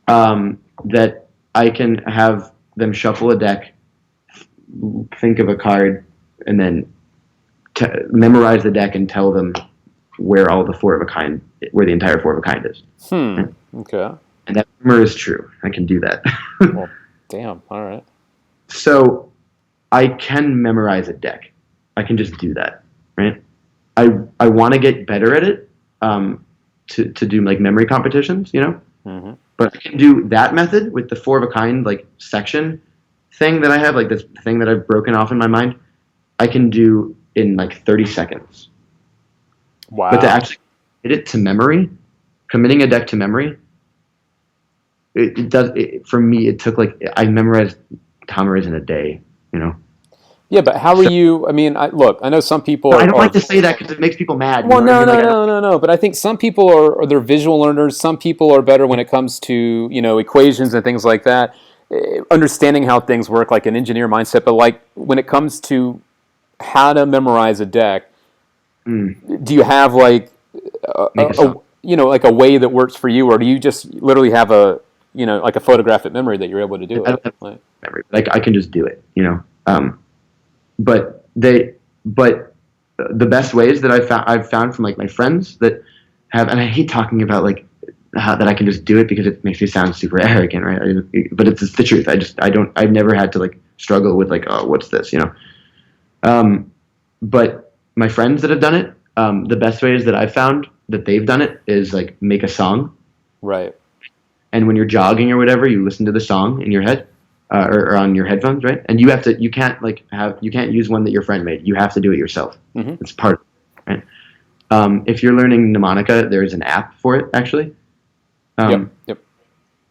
that I can have them shuffle a deck, think of a card, and then memorize the deck and tell them where all the where the entire four of a kind is. Okay. And that rumor is true. I can do that. Well, damn. All right. So I can memorize a deck. I can just do that, right? I want to get better at it to do like memory competitions, Mm-hmm. But I can do that method with the four of a kind like section thing that I have, like this thing that I've broken off in my mind. I can do in like 30 seconds. Wow. But to actually get it to memory, committing a deck to memory, for me, it took like, I memorized Tomer's in a day, Yeah, but how are you? I mean, look, I know some people. I don't like to say that because it makes people mad. Well, no. But I think some people are they're visual learners. Some people are better when it comes to equations and things like that, understanding how things work, like an engineer mindset. But like when it comes to how to memorize a deck, do you have like like a way that works for you, or do you just literally have like a photographic memory that you're able to do it? Like I can just do it, But the best ways that I've found from like my friends that have, and I hate talking about like how that I can just do it because it makes me sound super arrogant, right? But it's the truth. I've never had to like struggle with like, oh, what's this, But my friends that have done it, the best ways that I've found that they've done it is like make a song. Right. And when you're jogging or whatever, you listen to the song in your head. Or on your headphones, right? And you can't use one that your friend made. You have to do it yourself. Mm-hmm. It's part of it, right? If you're learning mnemonica, there's an app for it, actually. Yep.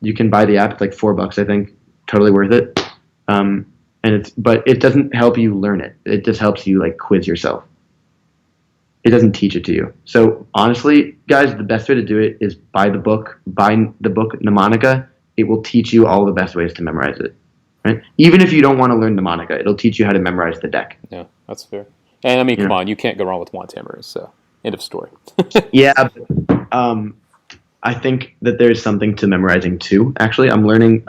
You can buy the app. It's like $4, I think. Totally worth it. But it doesn't help you learn it. It just helps you like quiz yourself. It doesn't teach it to you. So honestly, guys, the best way to do it is buy the book Mnemonica. It will teach you all the best ways to memorize it. Right? Even if you don't want to learn mnemonica, it'll teach you how to memorize the deck. Yeah, that's fair. And I mean, come on, you can't go wrong with Wantamers, so end of story. Yeah, but, I think that there's something to memorizing too. Actually, I'm learning.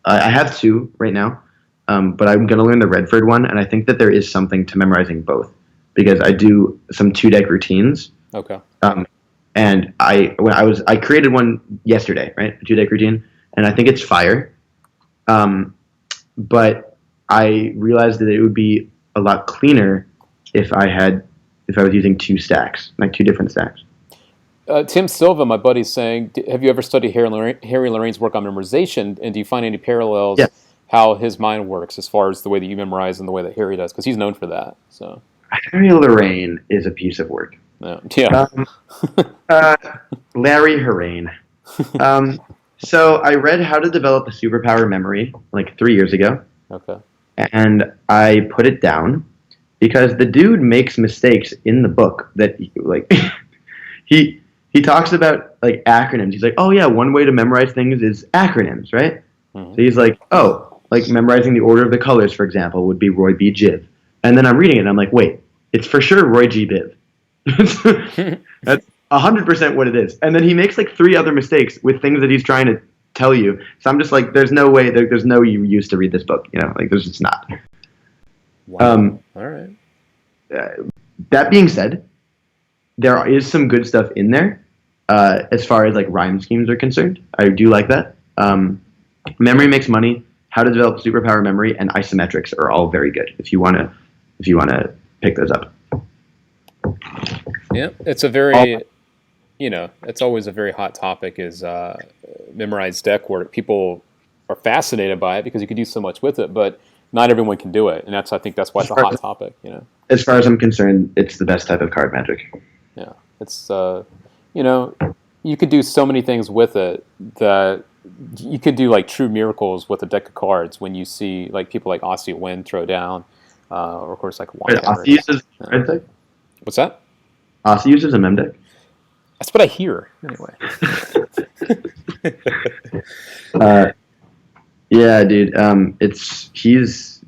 I have 2 right now, but I'm going to learn the Redford one, and I think that there is something to memorizing both because I do some 2-deck routines. Okay. And I created one yesterday, right? A 2-deck routine, and I think it's fire. But I realized that it would be a lot cleaner if I was using 2 stacks, like 2 different stacks. Tim Silva, my buddy's saying, have you ever studied Harry Lorraine's work on memorization, and do you find any parallels how his mind works as far as the way that you memorize and the way that Harry does? Because he's known for that. So Harry Lorraine is a piece of work. Yeah. Larry Harraine. So I read How to Develop a Superpower Memory like 3 years ago. Okay. And I put it down because the dude makes mistakes in the book that he talks about like acronyms. He's like, oh yeah, one way to memorize things is acronyms, right? Mm-hmm. So he's like, oh, like memorizing the order of the colors, for example, would be Roy B. Jiv. And then I'm reading it and I'm like, wait, it's for sure Roy G. Biv. That's 100% what it is. And then he makes like 3 other mistakes with things that he's trying to tell you. So I'm just like, there's no way, there's no use to read this book, like there's just not. Wow. All right. That being said, there is some good stuff in there as far as like rhyme schemes are concerned. I do like that. Memory Makes Money, How to Develop Superpower Memory, and Isometrics are all very good if you want to pick those up. Yeah, it's a very, it's always a very hot topic is memorized deck work. People are fascinated by it because you can do so much with it, but not everyone can do it, and I think that's why it's a hot topic. As far as I'm concerned, it's the best type of card magic. Yeah, it's you could do so many things with it that you could do like true miracles with a deck of cards when you see like people like Aussie Win throw down, or of course like Aussie uses a red deck? What's that? Aussie uses a mem deck? That's what I hear anyway. Yeah, dude. He's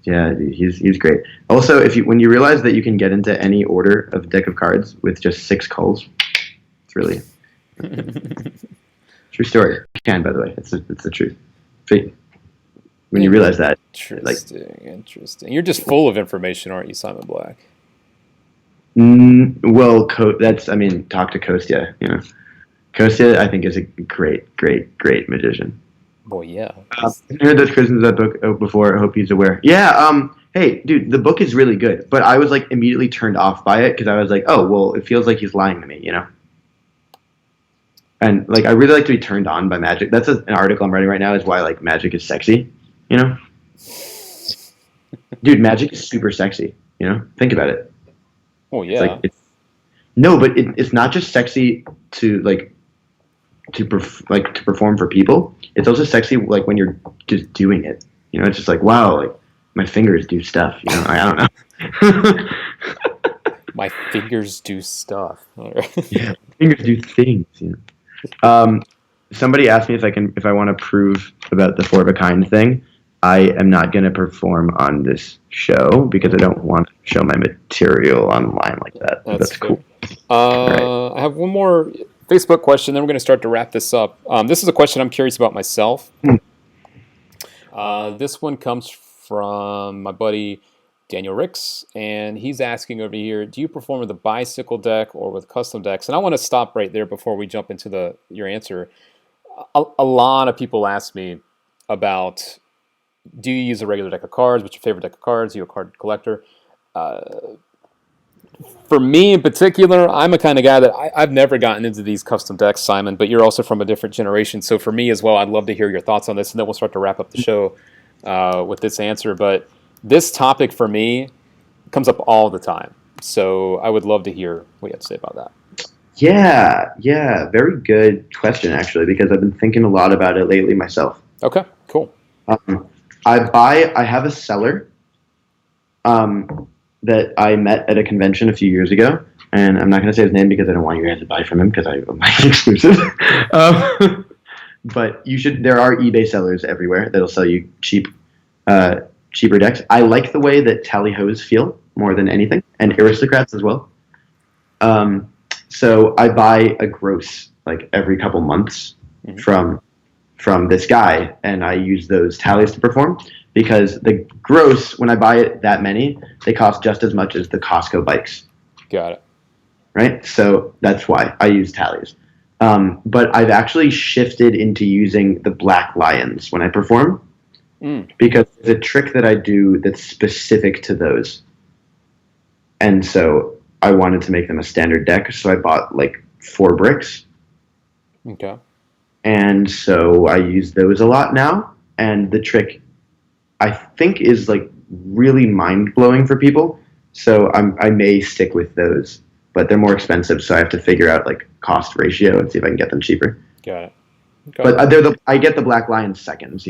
great. Also, when you realize that you can get into any order of deck of cards with just 6 culls, it's really true story. You can, by the way, it's the truth. When you realize that, Interesting. You're just full of information, aren't you, Simon Black? Well, talk to Kostya. Kostya, I think, is a great magician. Boy, yeah. I heard those criticisms of that book before. I hope he's aware. Yeah. Hey, dude, the book is really good, but I was like immediately turned off by it because I was like, oh, well, it feels like he's lying to me, And like, I really like to be turned on by magic. That's an article I'm writing right now. Is why like magic is sexy, Dude, magic is super sexy. Think about it. Oh yeah. It's not just sexy to to perform for people. It's also sexy like when you're just doing it. It's just like, wow, like my fingers do stuff. I don't know. My fingers do stuff. Yeah, fingers do things. Somebody asked me if I want to prove about the 4 of a kind thing. I am not going to perform on this show because I don't want to show my material online like that. That's cool. Right. I have one more Facebook question, then we're going to start to wrap this up. This is a question I'm curious about myself. This one comes from my buddy Daniel Ricks, and he's asking over here, do you perform with a bicycle deck or with custom decks? And I want to stop right there before we jump into your answer. A lot of people ask me about, do you use a regular deck of cards? What's your favorite deck of cards? Are you a card collector? For me in particular, I'm a kind of guy that I've never gotten into these custom decks, Simon, but you're also from a different generation. So for me as well, I'd love to hear your thoughts on this, and then we'll start to wrap up the show with this answer. But this topic for me comes up all the time. So I would love to hear what you have to say about that. Yeah. Very good question, actually, because I've been thinking a lot about it lately myself. Okay, cool. I have a seller that I met at a convention a few years ago, and I'm not going to say his name because I don't want you guys to buy from him because I'm exclusive. But there are eBay sellers everywhere that'll sell you cheaper decks. I like the way that tally-hos feel more than anything, and aristocrats as well. So I buy a gross like every couple months from this guy, and I use those tallies to perform because the gross, when I buy it that many, they cost just as much as the Costco bikes. Got it. Right? So that's why I use tallies. But I've actually shifted into using the black lions when I perform because the trick that I do that's specific to those. And so I wanted to make them a standard deck, so I bought like 4 bricks. Okay. And so I use those a lot now, and the trick I think is like really mind-blowing for people. So I may stick with those, but they're more expensive, so I have to figure out like cost ratio and see if I can get them cheaper. Got it. But I get the Black Lion seconds,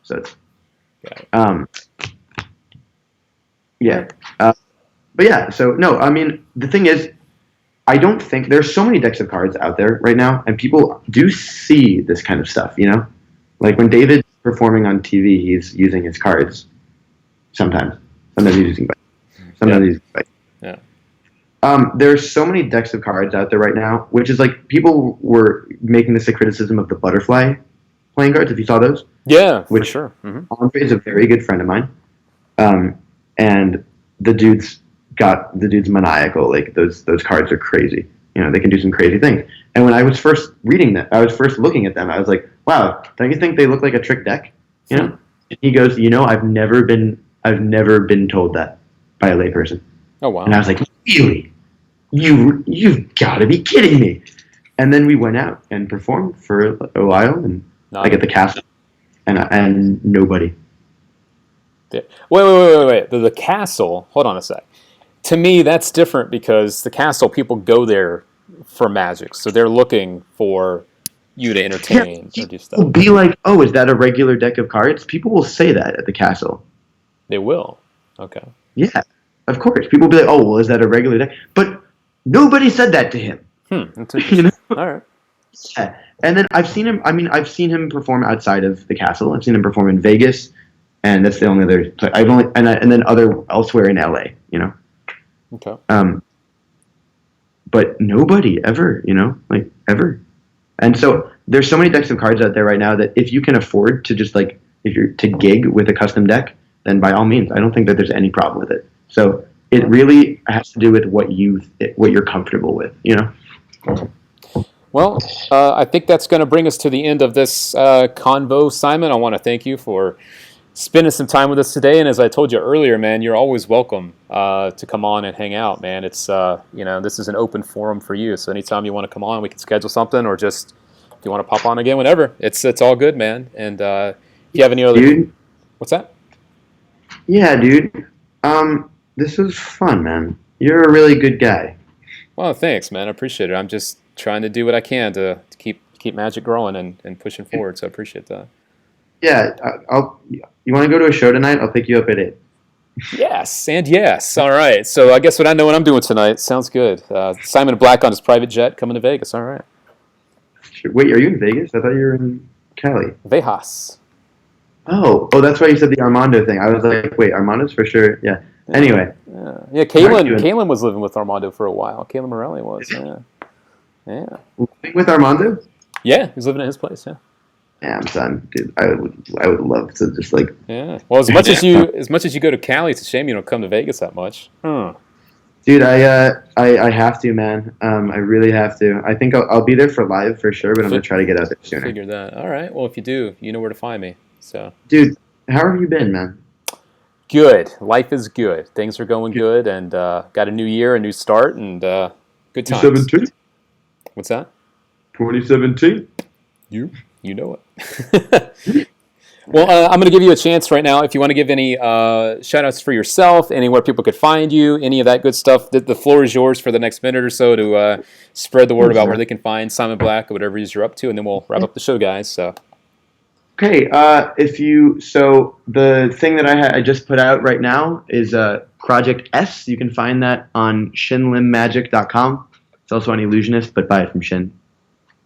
so it's yeah. But yeah, so no, I mean the thing is, I don't think there's so many decks of cards out there right now, and people do see this kind of stuff, like when David's performing on TV, he's using his cards. Sometimes he's using bikes. Sometimes he's using bikes. Yeah. There's so many decks of cards out there right now, which is like people were making this a criticism of the butterfly playing cards. If you saw those, yeah, for sure. Andre is a very good friend of mine, and the dude's maniacal. Like those cards are crazy. You know, they can do some crazy things. And when I was first reading them, I was first looking at them, I was like, wow, don't you think they look like a trick deck? You know? And he goes, you know, I've never been told that by a layperson. Oh wow. And I was like, really? You've got to be kidding me. And then we went out and performed for a while, and like at the castle, and nobody. Yeah. Wait. The castle. Hold on a sec. To me, that's different because the castle, people go there for magic, so they're looking for you to entertain or do stuff. Will be like, oh, is that a regular deck of cards? People will say that at the castle. They will. Okay. Yeah, of course. People will be like, oh, well, is that a regular deck? But nobody said that to him. That's interesting. You know? All right. Yeah. And then I've seen him. I mean, I've seen him perform outside of the castle. I've seen him perform in Vegas, and that's the only other. I've only and then elsewhere in LA. You know. Okay. But nobody ever. You know, like ever. And so there's so many decks of cards out there right now that if you can afford to just like if you're to gig with a custom deck, then by all means, I don't think that there's any problem with it. So it really has to do with what you're comfortable with. You know. Well, I think that's going to bring us to the end of this convo, Simon. I want to thank you for spending some time with us today. And as I told you earlier, man, you're always welcome to come on and hang out, man. It's this is an open forum for you. So anytime you want to come on, we can schedule something, or just if you want to pop on again, whenever. It's all good, man. And if you have any other, dude, what's that? Yeah, dude. This was fun, man. You're a really good guy. Well, thanks, man. I appreciate it. I'm just trying to do what I can to keep Magic growing and pushing forward. So I appreciate that. Yeah, you want to go to a show tonight? I'll pick you up at 8. Yes, and yes. All right. So I guess I know what I'm doing tonight. Sounds good. Simon Black on his private jet coming to Vegas. All right. Wait, are you in Vegas? I thought you were in Cali. Vegas. Oh, that's why you said the Armando thing. I was like, wait, Armando's for sure. Yeah. Anyway. Yeah. Kaylin was living with Armando for a while. Kaylin Morelli was. Yeah. Living with Armando? Yeah, he's living at his place. Yeah. Damn, son, dude, I would love to just like. Yeah. Well, as much as you go to Cali, it's a shame you don't come to Vegas that much. Dude, I have to, man. I really have to. I think I'll be there for live for sure, but I'm gonna try to get out there sooner. Figure that. All right. Well, if you do, you know where to find me. So. Dude, how have you been, man? Good. Life is good. Things are going good, and got a new year, a new start, and good times. 2017. What's that? 2017. You know it. Well, I'm going to give you a chance right now. If you want to give any shout-outs for yourself, anywhere people could find you, any of that good stuff, the floor is yours for the next minute or so to spread the word about where they can find Simon Black or whatever it is you're up to, and then we'll wrap up the show, guys. So. Okay, so the thing that I just put out right now is Project S. You can find that on shinlimmagic.com. It's also on Illusionist, but buy it from Shin.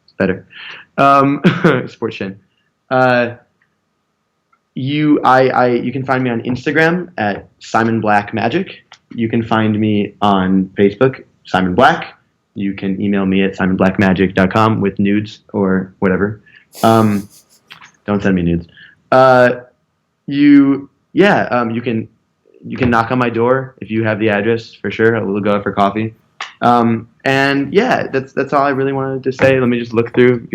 It's better. Sports Shin. You can find me on Instagram at Simon Black Magic. You can find me on Facebook, Simon Black. You can email me at simonblackmagic.com with nudes or whatever. Don't send me nudes. You can knock on my door if you have the address for sure. I will go out for coffee. And yeah, that's all I really wanted to say. Let me just look through.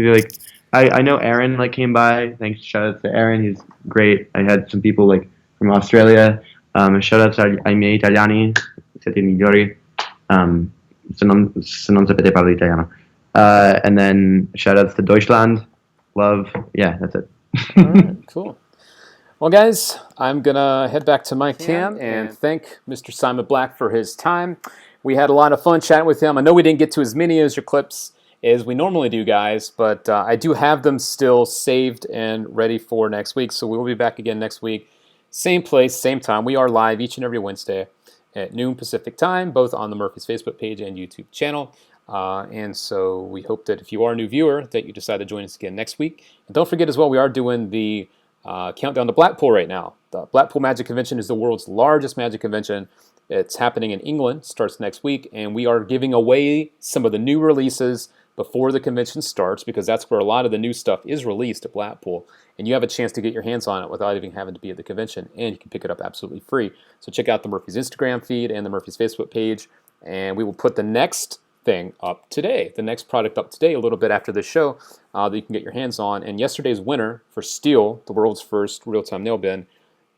I know Aaron came by. Thanks, shout out to Aaron. He's great. I had some people from Australia. Shout out to ai miei italiani, siete migliori. Se non sapete parlo italiano. And then shout outs to Deutschland. Love. Yeah, that's it. All right, cool. Well, guys, I'm going to head back to my cam and thank Mr. Simon Black for his time. We had a lot of fun chatting with him. I know we didn't get to as many as your clips as we normally do, guys, but I do have them still saved and ready for next week. So we will be back again next week. Same place, same time. We are live each and every Wednesday at noon Pacific time, both on the Murphy's Facebook page and YouTube channel. And so we hope that if you are a new viewer, that you decide to join us again next week. And don't forget as well, we are doing the countdown to Blackpool right now. The Blackpool Magic Convention is the world's largest magic convention. It's happening in England, starts next week, and we are giving away some of the new releases before the convention starts, because that's where a lot of the new stuff is released at Blackpool, and you have a chance to get your hands on it without even having to be at the convention, and you can pick it up absolutely free. So check out the Murphy's Instagram feed and the Murphy's Facebook page, and we will put the next thing up today, the next product up today, a little bit after the show, that you can get your hands on. And yesterday's winner for Steel, the world's first real-time nail bin,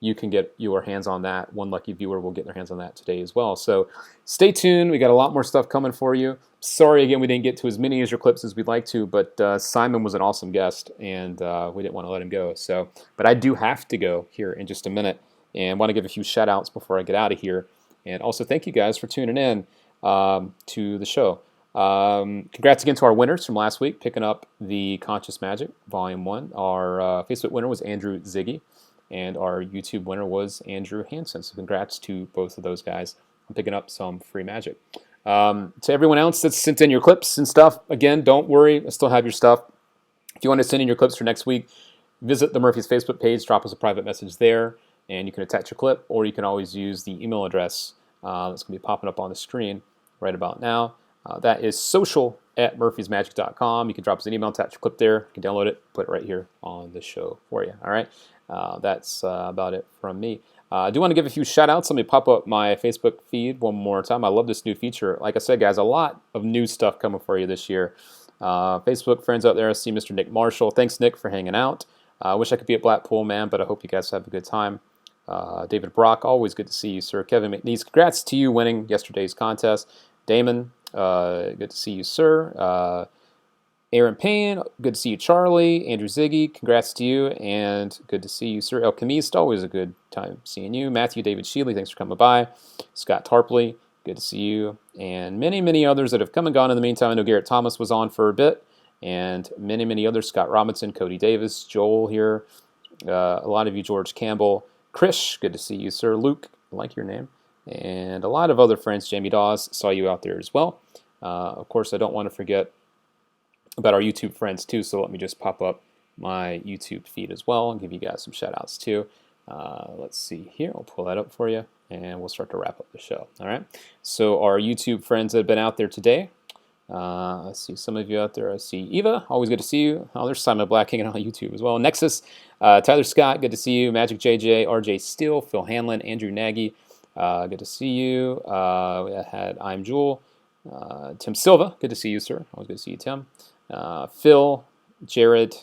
you can get your hands on that. One lucky viewer will get their hands on that today as well. So stay tuned. We got a lot more stuff coming for you. Sorry again we didn't get to as many user clips as we'd like to, but Simon was an awesome guest, and we didn't want to let him go. So, but I do have to go here in just a minute, and want to give a few shout outs before I get out of here. And also thank you guys for tuning in to the show. Congrats again to our winners from last week, picking up the Conscious Magic Volume 1. Our Facebook winner was Andrew Ziggy, and our YouTube winner was Andrew Hansen. So congrats to both of those guys on picking up some free magic. To everyone else that's sent in your clips and stuff, again, don't worry, I still have your stuff. If you want to send in your clips for next week, visit the Murphy's Facebook page, drop us a private message there, and you can attach your clip, or you can always use the email address that's going to be popping up on the screen right about now. That is social@murphysmagic.com. You can drop us an email, attach your clip there. You can download it, put it right here on the show for you. All right, that's about it from me. I do want to give a few shout outs. Let me pop up my Facebook feed one more time. I love this new feature. Like I said, guys, a lot of new stuff coming for you this year. Facebook friends out there, I see Mr. Nick Marshall. Thanks, Nick, for hanging out. I wish I could be at Blackpool, man, but I hope you guys have a good time. David Brock, always good to see you, sir. Kevin McNeese, congrats to you winning yesterday's contest. Damon, good to see you, sir. Aaron Payne, good to see you, Charlie. Andrew Ziggy, congrats to you, and good to see you, sir. El Chemist, always a good time seeing you. Matthew David Sheely, thanks for coming by. Scott Tarpley, good to see you. And many, many others that have come and gone in the meantime. I know Garrett Thomas was on for a bit, and many, many others. Scott Robinson, Cody Davis, Joel here. A lot of you, George Campbell. Krish, good to see you, sir. Luke, I like your name. And a lot of other friends. Jamie Dawes, saw you out there as well. Of course, I don't want to forget about our YouTube friends too, so let me just pop up my YouTube feed as well and give you guys some shout outs too. Let's see here, I'll pull that up for you and we'll start to wrap up the show. All right, so our YouTube friends that have been out there today, I see some of you out there. I see Eva, always good to see you. Oh, there's Simon Black hanging out on YouTube as well. Nexus, Tyler Scott, good to see you. Magic JJ, RJ Steele, Phil Hanlon, Andrew Nagy, good to see you. We had I'm Jewel, Tim Silva, good to see you, sir. Always good to see you, Tim. Phil, Jared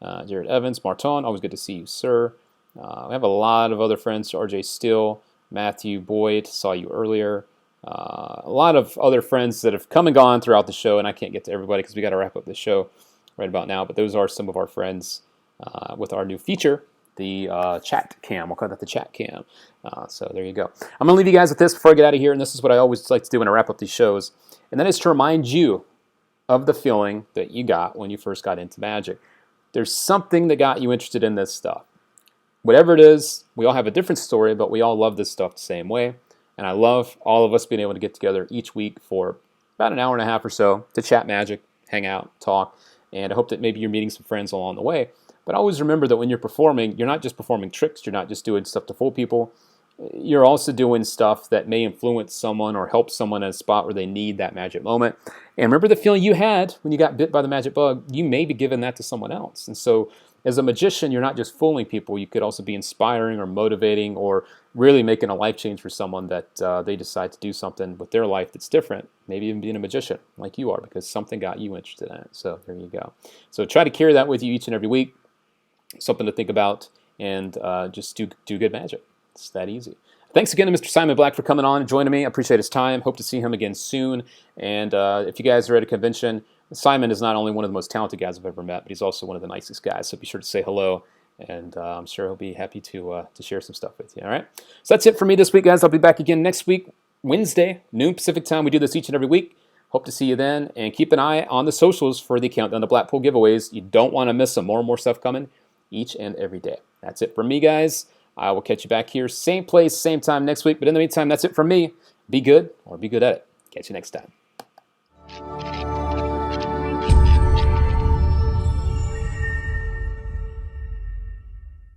Evans, Marton, always good to see you, sir. We have a lot of other friends, RJ Steele, Matthew Boyd, saw you earlier. A lot of other friends that have come and gone throughout the show, and I can't get to everybody because we got to wrap up the show right about now, but those are some of our friends with our new feature, the chat cam. We'll call that the chat cam. So there you go. I'm going to leave you guys with this before I get out of here, and this is what I always like to do when I wrap up these shows, and that is to remind you of the feeling that you got when you first got into magic. There's something that got you interested in this stuff. Whatever it is, we all have a different story, but we all love this stuff the same way. And I love all of us being able to get together each week for about an hour and a half or so to chat magic, hang out, talk, and I hope that maybe you're meeting some friends along the way. But always remember that when you're performing, you're not just performing tricks, you're not just doing stuff to fool people. You're also doing stuff that may influence someone or help someone in a spot where they need that magic moment. And remember the feeling you had when you got bit by the magic bug, you may be giving that to someone else. And so as a magician, you're not just fooling people, you could also be inspiring or motivating or really making a life change for someone that they decide to do something with their life that's different, maybe even being a magician like you are because something got you interested in it. So there you go. So try to carry that with you each and every week, something to think about, and just do good magic. It's that easy. Thanks again to Mr. Simon Black for coming on and joining me. I appreciate his time. Hope to see him again soon. And if you guys are at a convention, Simon is not only one of the most talented guys I've ever met, but he's also one of the nicest guys. So be sure to say hello, and I'm sure he'll be happy to share some stuff with you. All right. So that's it for me this week, guys. I'll be back again next week, Wednesday, noon Pacific time. We do this each and every week. Hope to see you then. And keep an eye on the socials for the Countdown to Blackpool giveaways. You don't want to miss some more and more stuff coming each and every day. That's it for me, guys. I will catch you back here, same place, same time next week. But in the meantime, that's it from me. Be good or be good at it. Catch you next time.